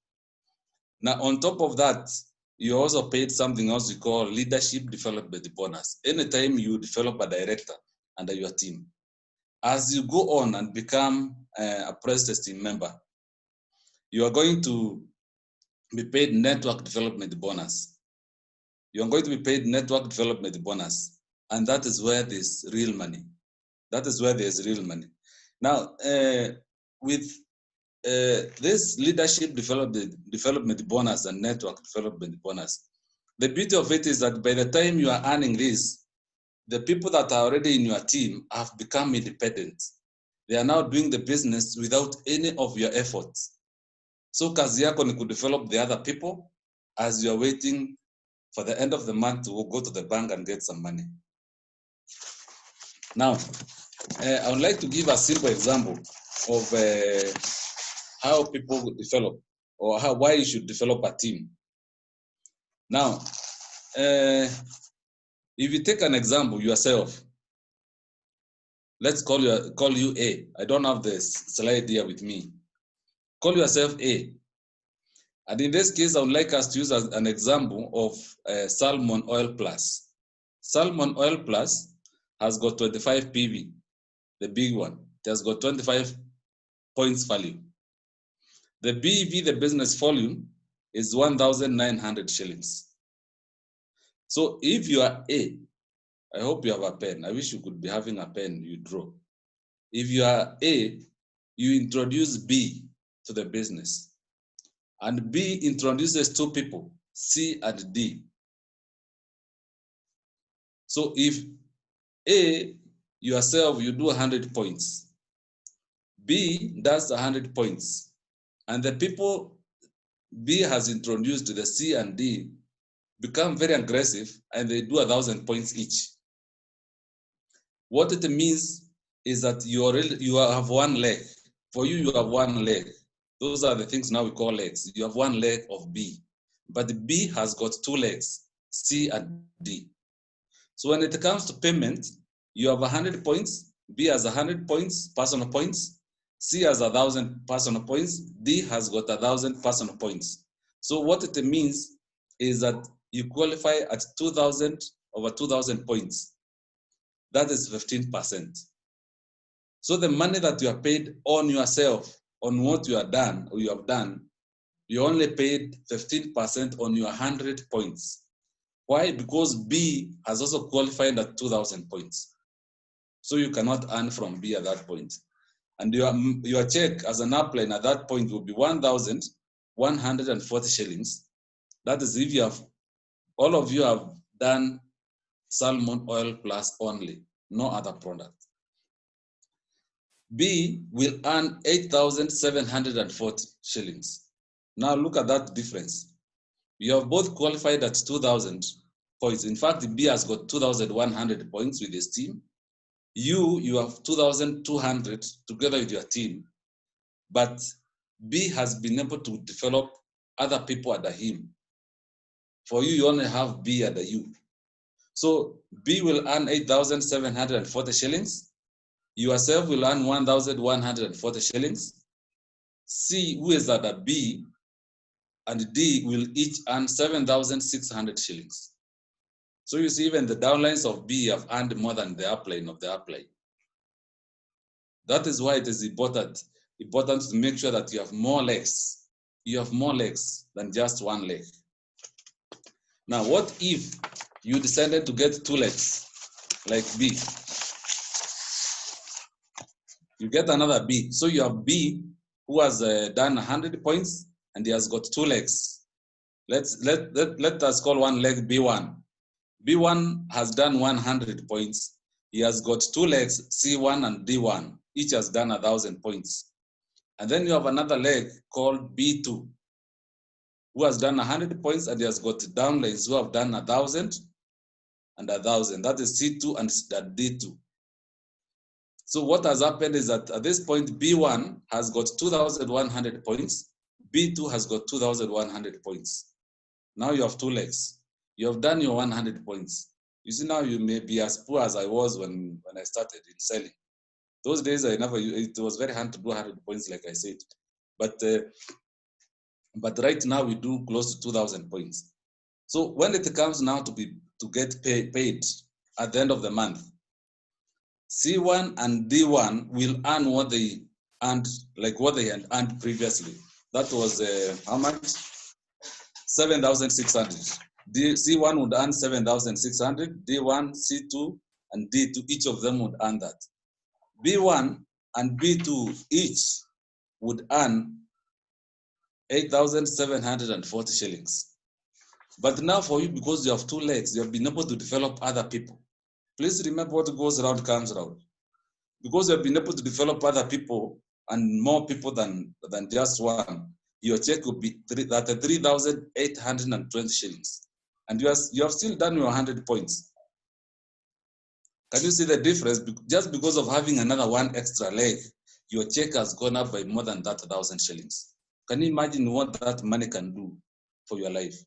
Now, on top of that, you also paid something else we call leadership development bonus. Anytime you develop a director under your team, as you go on and become a presidency member, you are going to be paid network development bonus. You are going to be paid network development bonus. And that is where there's real money. That is where there's real money. Now, with this leadership development bonus and network development bonus, the beauty of it is that by the time you are earning this, the people that are already in your team have become independent. They are now doing the business without any of your efforts. So kazi yako ni develop the other people as you're waiting for the end of the month to go to the bank and get some money. Now, I would like to give a simple example of how people develop, or why you should develop a team. Now, if you take an example yourself, let's call you A. I don't have the slide here with me. Call yourself A. And in this case, I would like us to use as an example of Salmon Oil Plus. Salmon Oil Plus has got 25 PV, the big one. It has got 25 points value. The BV, the business volume, is 1,900 shillings. So if you are A, I hope you have a pen. I wish you could be having a pen, you draw. If you are A, you introduce B to the business. And B introduces two people, C and D. So if A, yourself, you do 100 points. B does 100 points. And the people B has introduced to the C and D become very aggressive and they do 1,000 points each. What it means is that you have one leg. For you, you have one leg. Those are the things now we call legs. You have one leg of B. But B has got two legs, C and D. So when it comes to payment, you have 100 points, B has 100 points, personal points, C has 1,000 personal points, D has got 1,000 personal points. So what it means is that you qualify at 2,000 over 2,000 points. That is 15%. So the money that you are paid on yourself, on what you are done or you have done, you only paid 15% on your 100 points. Why? Because B has also qualified at 2,000 points. So you cannot earn from B at that point. And your check as an upline at that point will be 1,140 shillings. That is if you have, all of you have done Salmon Oil Plus only, no other product. B will earn 8,740 shillings. Now look at that difference. You have both qualified at 2,000 points. In fact, B has got 2,100 points with his team. You have 2,200 together with your team. But B has been able to develop other people under him. For you, you only have B under you. So B will earn 8,740 shillings. Yourself will earn 1,140 shillings. C, who is at a B, and D will each earn 7,600 shillings. So you see, even the downlines of B have earned more than the upline of the upline. That is why it is important to make sure that you have more legs. You have more legs than just one leg. Now, what if you decided to get two legs, like B? You get another B. So you have B who has done 100 points and he has got two legs. Let us call one leg B1. B1 has done 100 points. He has got two legs, C1 and D1. Each has done 1,000 points. And then you have another leg called B2 who has done 100 points and he has got downlines who have done 1,000 and 1,000. That is C2 and D2. So what has happened is that at this point, B1 has got 2,100 points. B2 has got 2,100 points. Now you have two legs. You have done your 100 points. You see, now you may be as poor as I was when I started in selling. Those days, it was very hard to do 100 points, like I said. But right now, we do close to 2,000 points. So when it comes now to get paid at the end of the month, C1 and D1 will earn what they earned, like what they had earned previously. That was how much? 7,600. C1 would earn 7,600. D1, C2, and D2, each of them would earn that. B1 and B2 each would earn 8,740 shillings. But now for you, because you have two legs, you have been able to develop other people. Please remember what goes around comes around. Because you have been able to develop other people and more people than just one, your check will be 3,820 shillings. And you have still done your 100 points. Can you see the difference? Just because of having another one extra leg, your check has gone up by more than that 1,000 shillings. Can you imagine what that money can do for your life?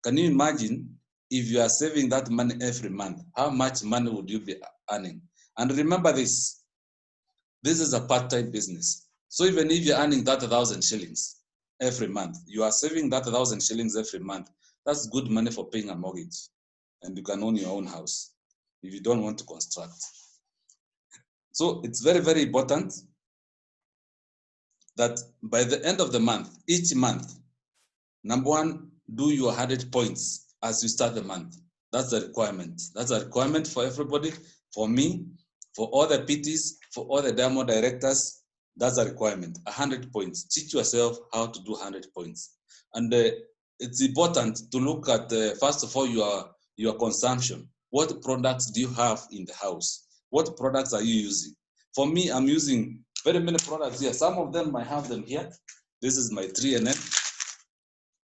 Can you imagine if you are saving that money every month, how much money would you be earning? And remember this is a part-time business. So even if you're earning that 1,000 shillings every month, you are saving that 1,000 shillings every month. That's good money for paying a mortgage. And you can own your own house if you don't want to construct. So it's very, very important that by the end of the month, each month, number one, do your 100 points as you start the month. That's the requirement. That's a requirement for everybody, for me, for all the PTs, for all the demo directors. That's a requirement, 100 points. Teach yourself how to do 100 points. And it's important to look at, first of all, your consumption. What products do you have in the house? What products are you using? For me, I'm using very many products here. Some of them, I have them here. This is my 3NN.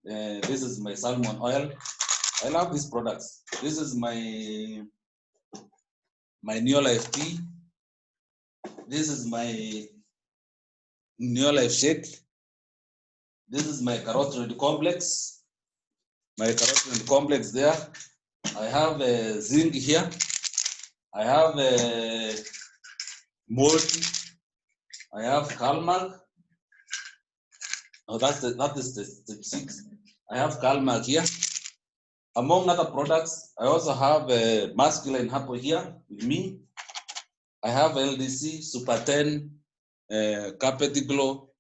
This is my salmon oil. I love these products. This is my NEOLIFE tea. This is my NEOLIFE shake. This is my carotenoid complex. My carotenoid complex there. I have zinc here. I have malt. I have calmag. Oh, that is the 6. I have calmag here. Among other products, I also have masculine apple here with me. I have LDC, Super 10, Carpet Glow,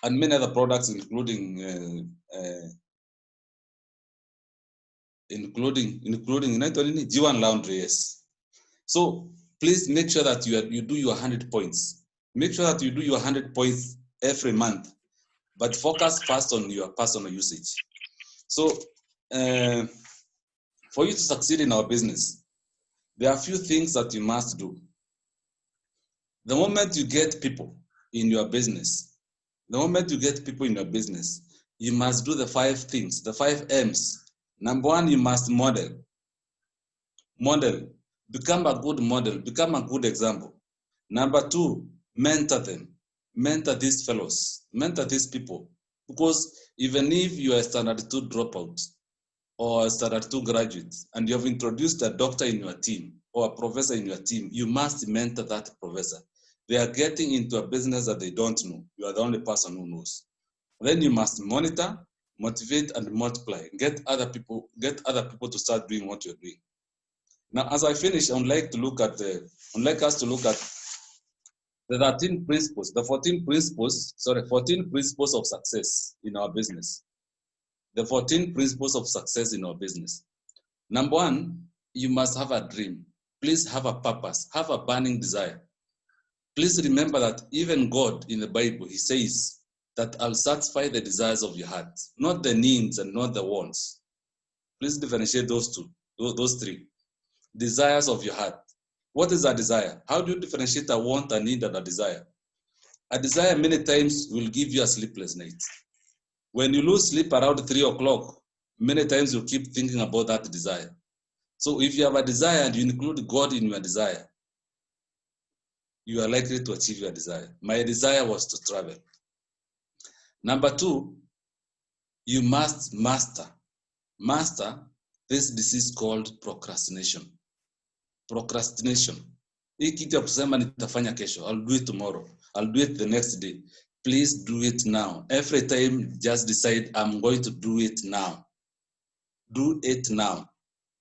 and many other products, including not only G1 Laundry. Yes. So please make sure that you do your 100 points. Make sure that you do your 100 points every month, but focus first on your personal usage. So for you to succeed in our business, there are a few things that you must do. The moment you get people in your business, you must do the 5 things, the 5 M's. Number 1, you must model. Become a good model, become a good example. Number 2, mentor them. Mentor these fellows, mentor these people. Because even if you are a standard 2 dropout or a standard 2 graduate and you have introduced a doctor in your team or a professor in your team, you must mentor that professor. They are getting into a business that they don't know. You are the only person who knows. Then you must monitor, motivate, and multiply. Get other people to start doing what you're doing. Now, as I finish, I would like us to look at the 13 principles, the 14 principles of success in our business. The 14 principles of success in our business. Number 1, you must have a dream. Please have a purpose, have a burning desire. Please remember that even God in the Bible, he says that I'll satisfy the desires of your heart, not the needs and not the wants. Please differentiate those 3. Desires of your heart. What is a desire? How do you differentiate a want, a need, and a desire? A desire many times will give you a sleepless night. When you lose sleep around 3 o'clock, many times you keep thinking about that desire. So if you have a desire and you include God in your desire, you are likely to achieve your desire. My desire was to travel. Number 2, you must master this disease called procrastination. Hii kitu ya kusema nitafanya kesho, I'll do it tomorrow, I'll do it the next day. Please do it now. Every time, just decide, I'm going to do it now. Do it now.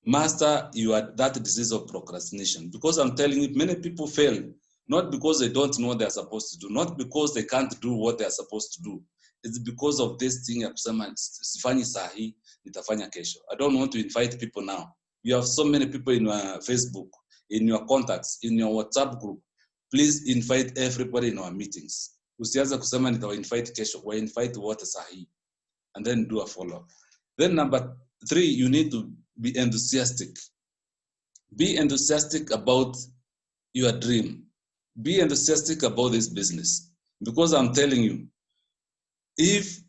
Master that disease of procrastination. Because I'm telling you, many people fail, not because they don't know what they're supposed to do, not because they can't do what they're supposed to do. It's because of this thing ya kusema sifanyi sahi, nitafanya kesho. I don't want to invite people now. You have so many people in your Facebook, in your contacts, in your WhatsApp group. Please invite everybody in our meetings. Usianza kusema nitawa-invite kesho, wa-invite wote sahi, and then do a follow-up. Then number 3, you need to be enthusiastic. Be enthusiastic about your dream. Be enthusiastic about this business. Because I'm telling you, if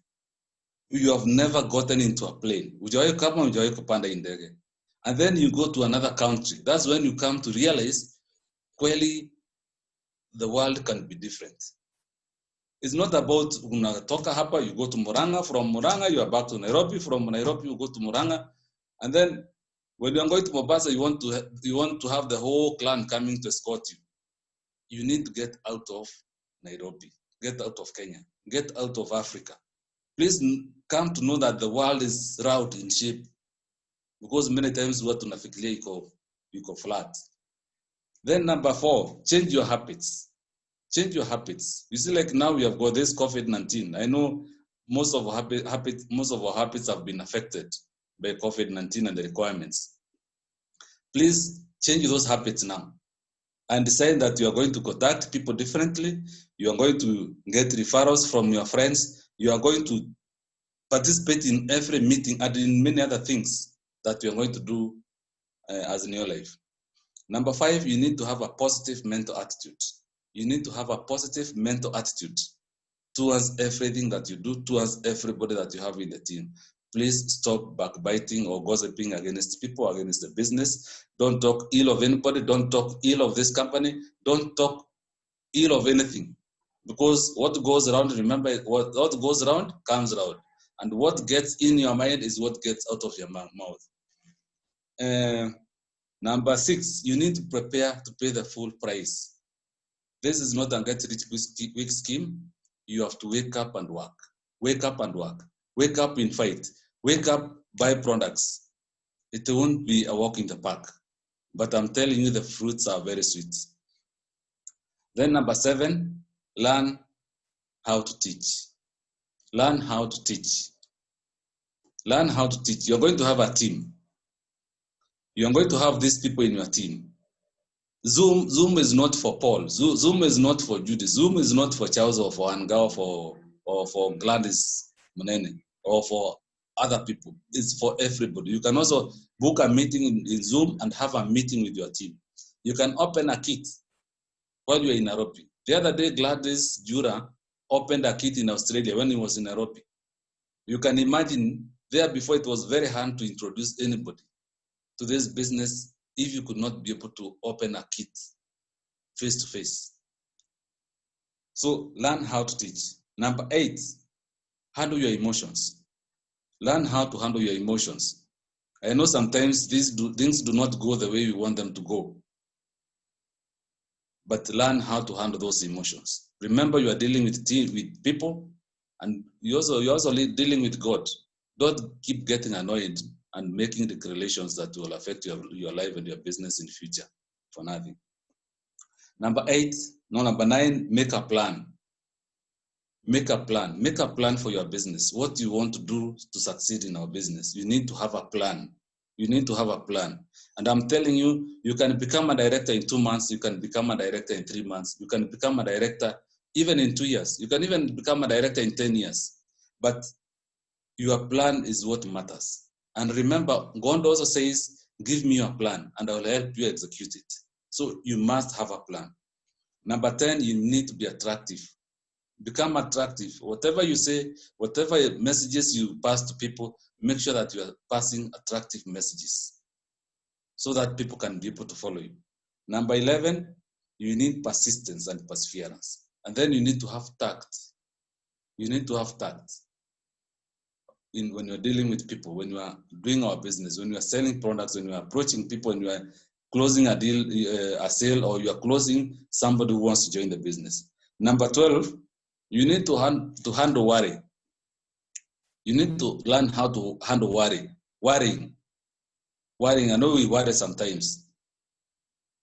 you have never gotten into a plane, and then you go to another country, that's when you come to realize, clearly, the world can be different. It's not about unatoka hapa, you go to Murang'a, from Murang'a you are back to Nairobi, from Nairobi you go to Murang'a, and then when you are going to Mombasa, you want to have the whole clan coming to escort you. You need to get out of Nairobi, get out of Kenya, get out of Africa. Please come to know that the world is round in shape, because many times what tunafikiria iko flat. Then number 4, change your habits. Change your habits. You see, like now we have got this COVID-19. I know most of our habits have been affected by COVID-19 and the requirements. Please change those habits now and decide that you are going to contact people differently. You are going to get referrals from your friends. You are going to participate in every meeting and in many other things that you are going to do as NEOLIFE. Number 5, you need to have a positive mental attitude. You need to have a positive mental attitude towards everything that you do, towards everybody that you have in the team. Please stop backbiting or gossiping against people, against the business. Don't talk ill of anybody. Don't talk ill of this company. Don't talk ill of anything. Because what goes around, remember, what goes around comes around. And what gets in your mind is what gets out of your mouth. Number 6, you need to prepare to pay the full price. This is not a get-rich-quick scheme. You have to wake up and work. Wake up and work. Wake up in fight. Wake up, buy products. It won't be a walk in the park. But I'm telling you, the fruits are very sweet. Then number 7, learn how to teach. Learn how to teach. Learn how to teach. You're going to have a team. You're going to have these people in your team. Zoom is not for Paul. Zoom is not for Judy. Zoom is not for Charles or for Ngao or for Gladys Munene or for other people. It's for everybody. You can also book a meeting in Zoom and have a meeting with your team. You can open a kit while you're in Nairobi. The other day, Gladys Jura opened a kit in Australia when he was in Nairobi. You can imagine there before it was very hard to introduce anybody to this business if you could not be able to open a kit face to face. So learn how to teach. Number 8, handle your emotions. Learn how to handle your emotions. I know sometimes things do not go the way we want them to go. But learn how to handle those emotions. Remember, you are dealing with people, and you're also dealing with God. Don't keep getting annoyed and making declarations that will affect your life and your business in the future for nothing. Number 9, make a plan. Make a plan. Make a plan for your business. What you want to do to succeed in our business. You need to have a plan. You need to have a plan. And I'm telling you, you can become a director in 2 months. You can become a director in 3 months. You can become a director even in 2 years. You can even become a director in 10 years. But your plan is what matters. And remember, God also says, give me your plan and I will help you execute it. So you must have a plan. Number 10, you need to be attractive. Become attractive. Whatever you say, whatever messages you pass to people, make sure that you are passing attractive messages so that people can be able to follow you. Number 11, you need persistence and perseverance. And then you need to have tact. You need to have tact. When you're dealing with people, when you are doing our business, when you are selling products, when you are approaching people, when you are closing a deal, a sale, or you are closing somebody who wants to join the business. Number 12, you need to handle worry. You need to learn how to handle worrying. I know we worry sometimes.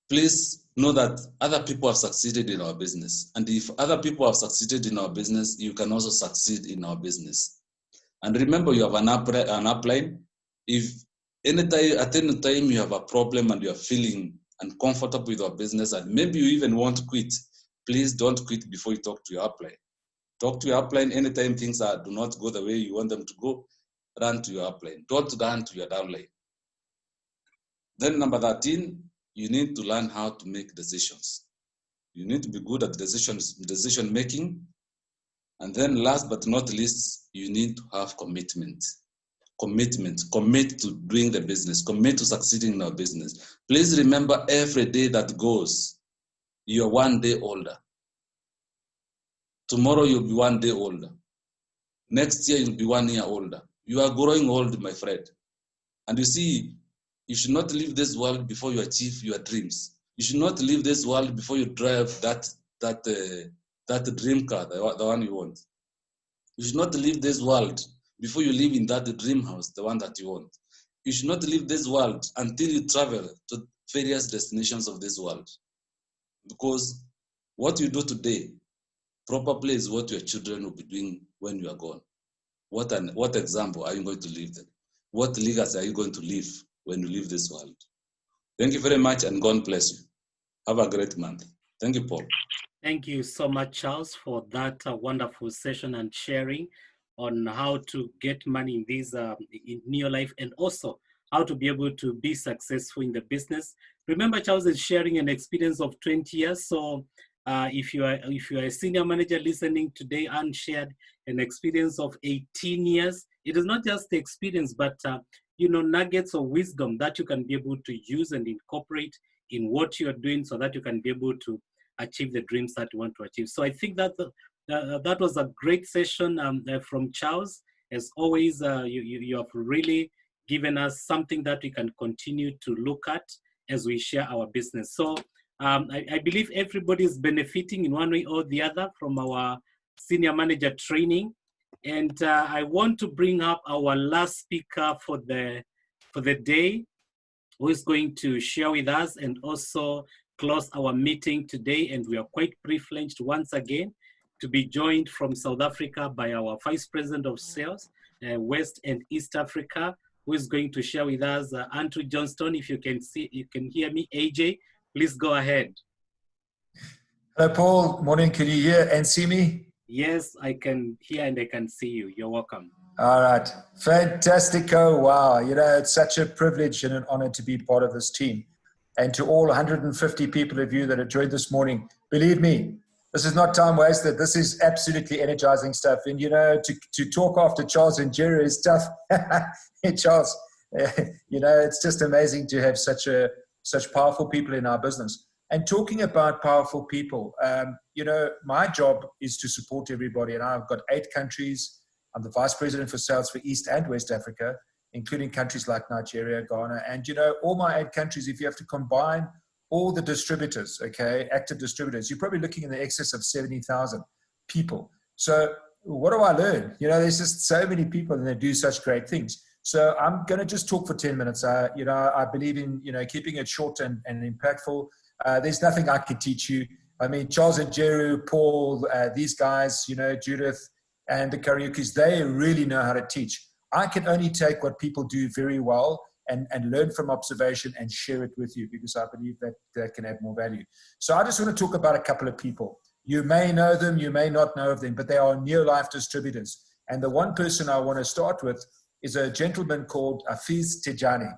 Please know that other people have succeeded in our business. And if other people have succeeded in our business, you can also succeed in our business. And remember, you have an upline. If at any time you have a problem and you are feeling uncomfortable with your business and maybe you even want to quit, please don't quit before you talk to your upline. Talk to your upline anytime things do not go the way you want them to go. Run to your upline. Don't run to your downline. Then number 13, you need to learn how to make decisions. You need to be good at decision making. And then last but not least, you need to have commitment. Commit to doing the business, commit to succeeding in our business. Please remember, every day that goes, you're 1 day older. Tomorrow you'll be 1 day older. Next year you'll be 1 year older. You are growing old, my friend. And you see, you should not leave this world before you achieve your dreams. You should not leave this world before you drive that dream car, the one you want. You should not leave this world before you live in that dream house, the one that you want. You should not leave this world until you travel to various destinations of this world. Because what you do today probably is what your children will be doing when you are gone. What example are you going to leave them? What legacy are you going to leave when you leave this world? Thank you very much, and God bless you. Have a great month. Thank you, Paul. Thank you so much, Charles, for that wonderful session and sharing on how to get money in this in NEOLIFE, and also how to be able to be successful in the business. Remember, Charles is sharing an experience of 20 years. So if you are a senior manager listening today and shared an experience of 18 years, it is not just the experience, but nuggets of wisdom that you can be able to use and incorporate in what you are doing, so that you can be able to achieve the dreams that you want to achieve. So I think that that was a great session from Charles. As always, you have really given us something that we can continue to look at as we share our business. So I believe everybody is benefiting in one way or the other from our senior manager training. And I want to bring up our last speaker for the day, who is going to share with us and also close our meeting today. And we are quite privileged once again to be joined from South Africa by our Vice President of Sales, West and East Africa, who is going to share with us. Andrew Johnston, if you can hear me. AJ, please go ahead. Hello, Paul. Morning. Can you hear and see me? Yes, I can hear and I can see you. You're welcome. All right. Fantastico. Wow. It's such a privilege and an honor to be part of this team. And to all 150 people of you that have joined this morning, believe me, this is not time wasted. This is absolutely energizing stuff. And, to talk after Charles and Njeru is tough. Hey, Charles, it's just amazing to have such powerful people in our business. And talking about powerful people, my job is to support everybody. And I've got 8 countries. I'm the Vice President for Sales for East and West Africa, including countries like Nigeria, Ghana. And, all my 8 countries, if you have to combine all the distributors, okay, active distributors, you're probably looking in the excess of 70,000 people. So what do I learn? There's just so many people and they do such great things. So I'm going to just talk for 10 minutes. I believe in, keeping it short and impactful. There's nothing I can teach you. I mean, Charles and Njeru, Paul, these guys, Judith and the Kariukis, they really know how to teach. I can only take what people do very well and learn from observation and share it with you, because I believe that can add more value. So I just want to talk about a couple of people. You may know them, you may not know of them, but they are NEOLIFE distributors. And the one person I want to start with is a gentleman called Afiz Tijani.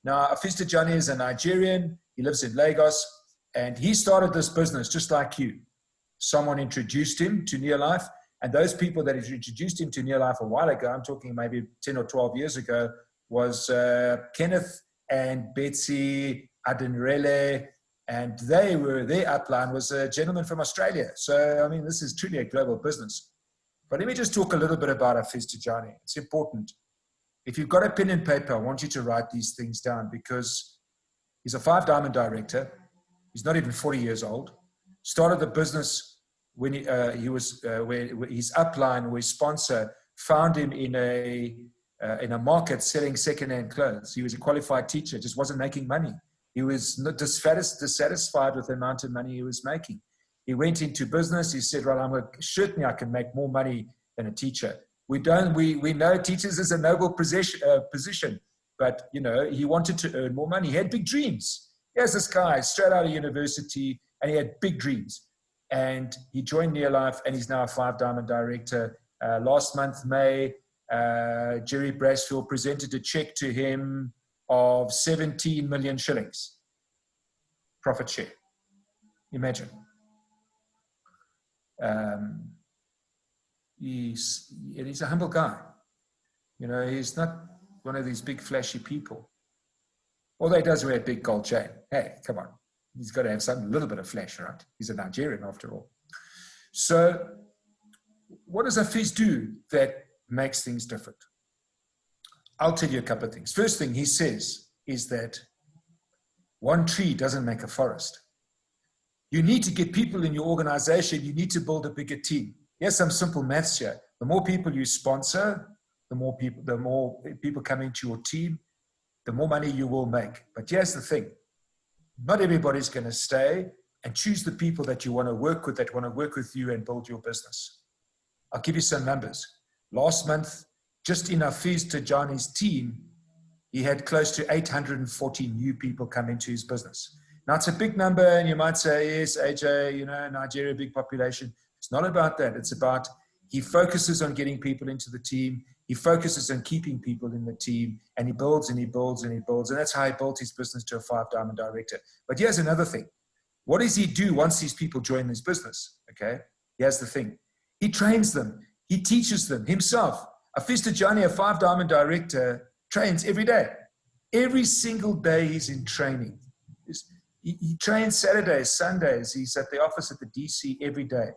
Now, Afiz Tijani is a Nigerian. He lives in Lagos, and he started this business just like you. Someone introduced him to NEOLIFE, and those people that introduced him to NEOLIFE a while ago, I'm talking maybe 10 or 12 years ago, was Kenneth and Betsy Adenrele, and their upline was a gentleman from Australia. So, I mean, this is truly a global business. But let me just talk a little bit about Afiz Tijani. It's important. If you've got a pen and paper, I want you to write these things down, because he's a 5-diamond director. He's not even 40 years old. Started the business when he was where his upline or his sponsor found him in a market selling second-hand clothes. He was a qualified teacher, just wasn't making money. He was not dissatisfied with the amount of money he was making. He went into business. He said, "Well, certainly I can make more money than a teacher." We know teachers is a noble position, but he wanted to earn more money. He had big dreams. Here's this guy straight out of university, and he had big dreams. And he joined NEOLIFE, and he's now a 5-diamond director. Last month, May, Jerry Brasfield presented a check to him of 17 million shillings profit share. Imagine. He's a humble guy. You know, he's not one of these big flashy people. Although he does wear a big gold chain. Hey, come on. He's got to have some little bit of flash, right? He's a Nigerian after all. So what does Hafiz do that makes things different? I'll tell you a couple of things. First thing he says is that one tree doesn't make a forest. You need to get people in your organization. You need to build a bigger team. Here's some simple maths here. The more people you sponsor, the more people come into your team, the more money you will make. But here's the thing. Not everybody's going to stay, and choose the people that you want to work with, that want to work with you and build your business. I'll give you some numbers. Last month, just in Hafiz Tajani's team, he had close to 840 new people come into his business. Now, it's a big number, and you might say, yes, AJ, you know, Nigeria, big population. It's not about that. It's about he focuses on getting people into the team. He focuses on keeping people in the team, and he builds and he builds and he builds. And that's how he built his business to a 5-diamond director. But here's another thing. What does he do once these people join his business? Okay, here's the thing. He trains them. He teaches them himself. Hafiz Tajani, a 5-diamond director, trains every day. Every single day he's in training. He trains Saturdays, Sundays. He's at the office at the DC every day.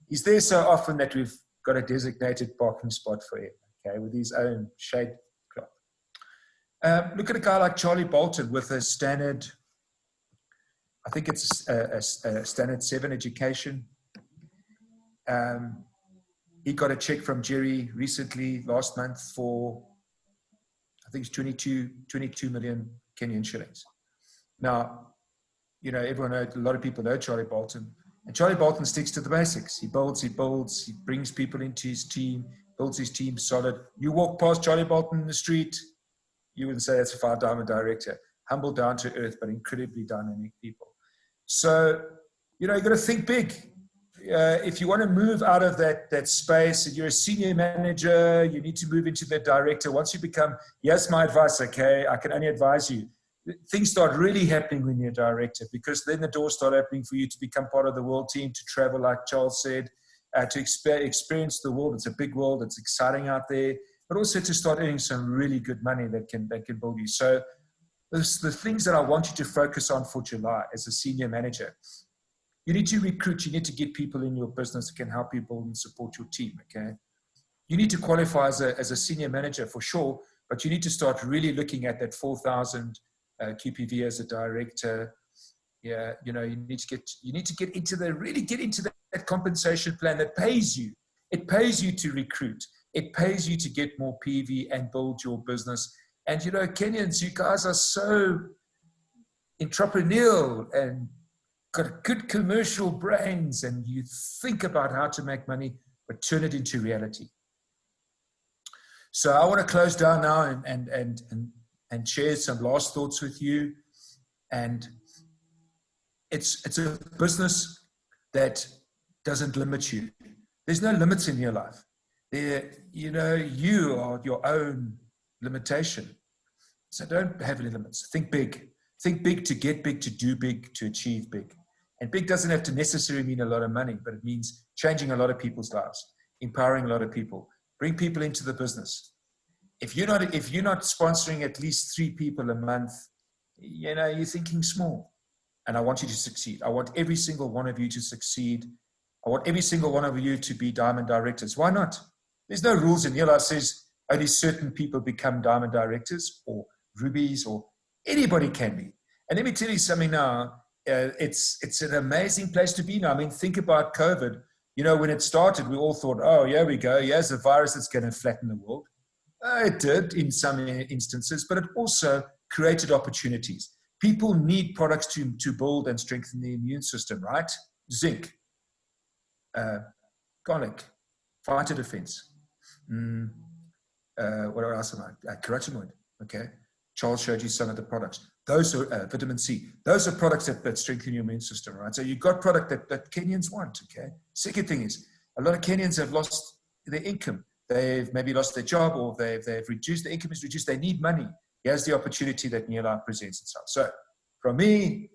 He's there so often that we've got a designated parking spot for him, okay, with his own shade cloth. Look at a guy like Charlie Bolton with a standard, I think it's a standard 7 education. He got a check from Njeru recently, last month, for, I think it's 22 million Kenyan shillings. Now, you know, everyone knows, a lot of people know Charlie Bolton. And Charlie Bolton sticks to the basics. He builds, he brings people into his team, builds his team solid. You walk past Charlie Bolton in the street, you wouldn't say that's a 5-diamond director. Humble, down to earth, but incredibly dynamic people. So, you know, you've got to think big. If you want to move out of that space, and you're a senior manager, you need to move into the director. Once you become, yes, my advice, okay, I can only advise you. Things start really happening when you're a director, because then the doors start opening for you to become part of the world team, to travel, like Charles said, to experience the world. It's a big world. It's exciting out there, but also to start earning some really good money that can build you. So the things that I want you to focus on for July as a senior manager. You need to recruit. You need to get people in your business that can help you build and support your team, okay? You need to qualify as a senior manager for sure, but you need to start really looking at that 4,000 QPV as a director. Yeah, you know, you need to get into that compensation plan that pays you. It pays you to recruit. It pays you to get more PV and build your business. And, you know, Kenyans, you guys are so entrepreneurial and got good commercial brains, and you think about how to make money, but turn it into reality. So I want to close down now and share some last thoughts with you. And it's a business that doesn't limit you. There's no limits in your life. You know, you are your own limitation. So don't have any limits. Think big. Think big to get big, to do big, to achieve big. And big doesn't have to necessarily mean a lot of money, but it means changing a lot of people's lives, empowering a lot of people, bring people into the business. If you're not sponsoring at least 3 people a month, you know, you're thinking small. And I want you to succeed. I want every single one of you to succeed. I want every single one of you to be diamond directors. Why not? There's no rules in here that says only certain people become diamond directors or rubies, or anybody can be. And let me tell you something now. It's an amazing place to be now. I mean, think about COVID. You know, when it started, we all thought, oh, here we go. Here's a virus that's going to flatten the world. It did in some instances, but it also created opportunities. People need products to build and strengthen the immune system, right? Zinc, garlic, fighter defense. What else am I? Carotenoid, okay? Charles showed you some of the products. Those are vitamin C. Those are products that strengthen your immune system, right? So you've got product that Kenyans want, okay? Second thing is, a lot of Kenyans have lost their income. They've maybe lost their job, or they've reduced, the income is reduced. They need money. here's the opportunity that NEOLIFE presents itself. So from me,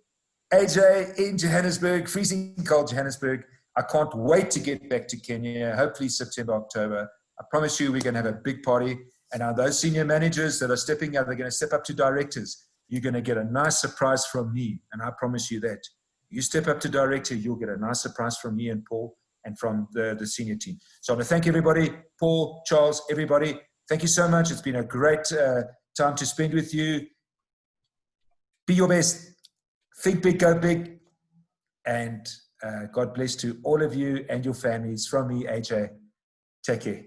AJ in Johannesburg, freezing cold Johannesburg. I can't wait to get back to Kenya, hopefully September, October. I promise you we're going to have a big party. And those senior managers that are stepping up, they're going to step up to directors. You're going to get a nice surprise from me. And I promise you that. You step up to director, you'll get a nice surprise from me and Paul and from the senior team. So I want to thank everybody, Paul, Charles, everybody. Thank you so much. It's been a great time to spend with you. Be your best. Think big, go big. And God bless to all of you and your families. From me, AJ. Take care.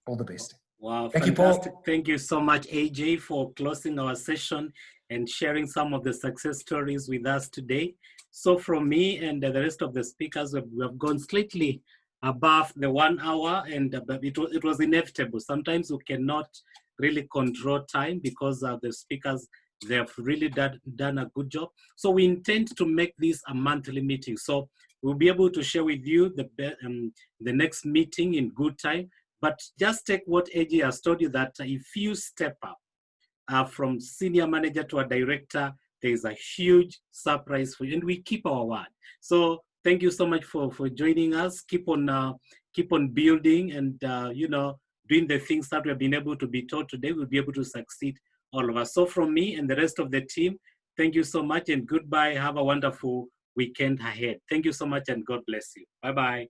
All the best. Wow, Thank fantastic. you, Paul. Thank you so much, AJ, for closing our session and sharing some of the success stories with us today. So from me and the rest of the speakers, we have gone slightly above the 1 hour, and it was inevitable. Sometimes we cannot really control time because the speakers, they have really done a good job. So we intend to make this a monthly meeting. So we'll be able to share with you the next meeting in good time. But just take what AJ has told you, that if you step up from senior manager to a director, there is a huge surprise for you, and we keep our word. So thank you so much for joining us. Keep on building and doing the things that we have been able to be taught today. We'll be able to succeed, all of us. So from me and the rest of the team, thank you so much and goodbye. Have a wonderful weekend ahead. Thank you so much and God bless you. Bye-bye.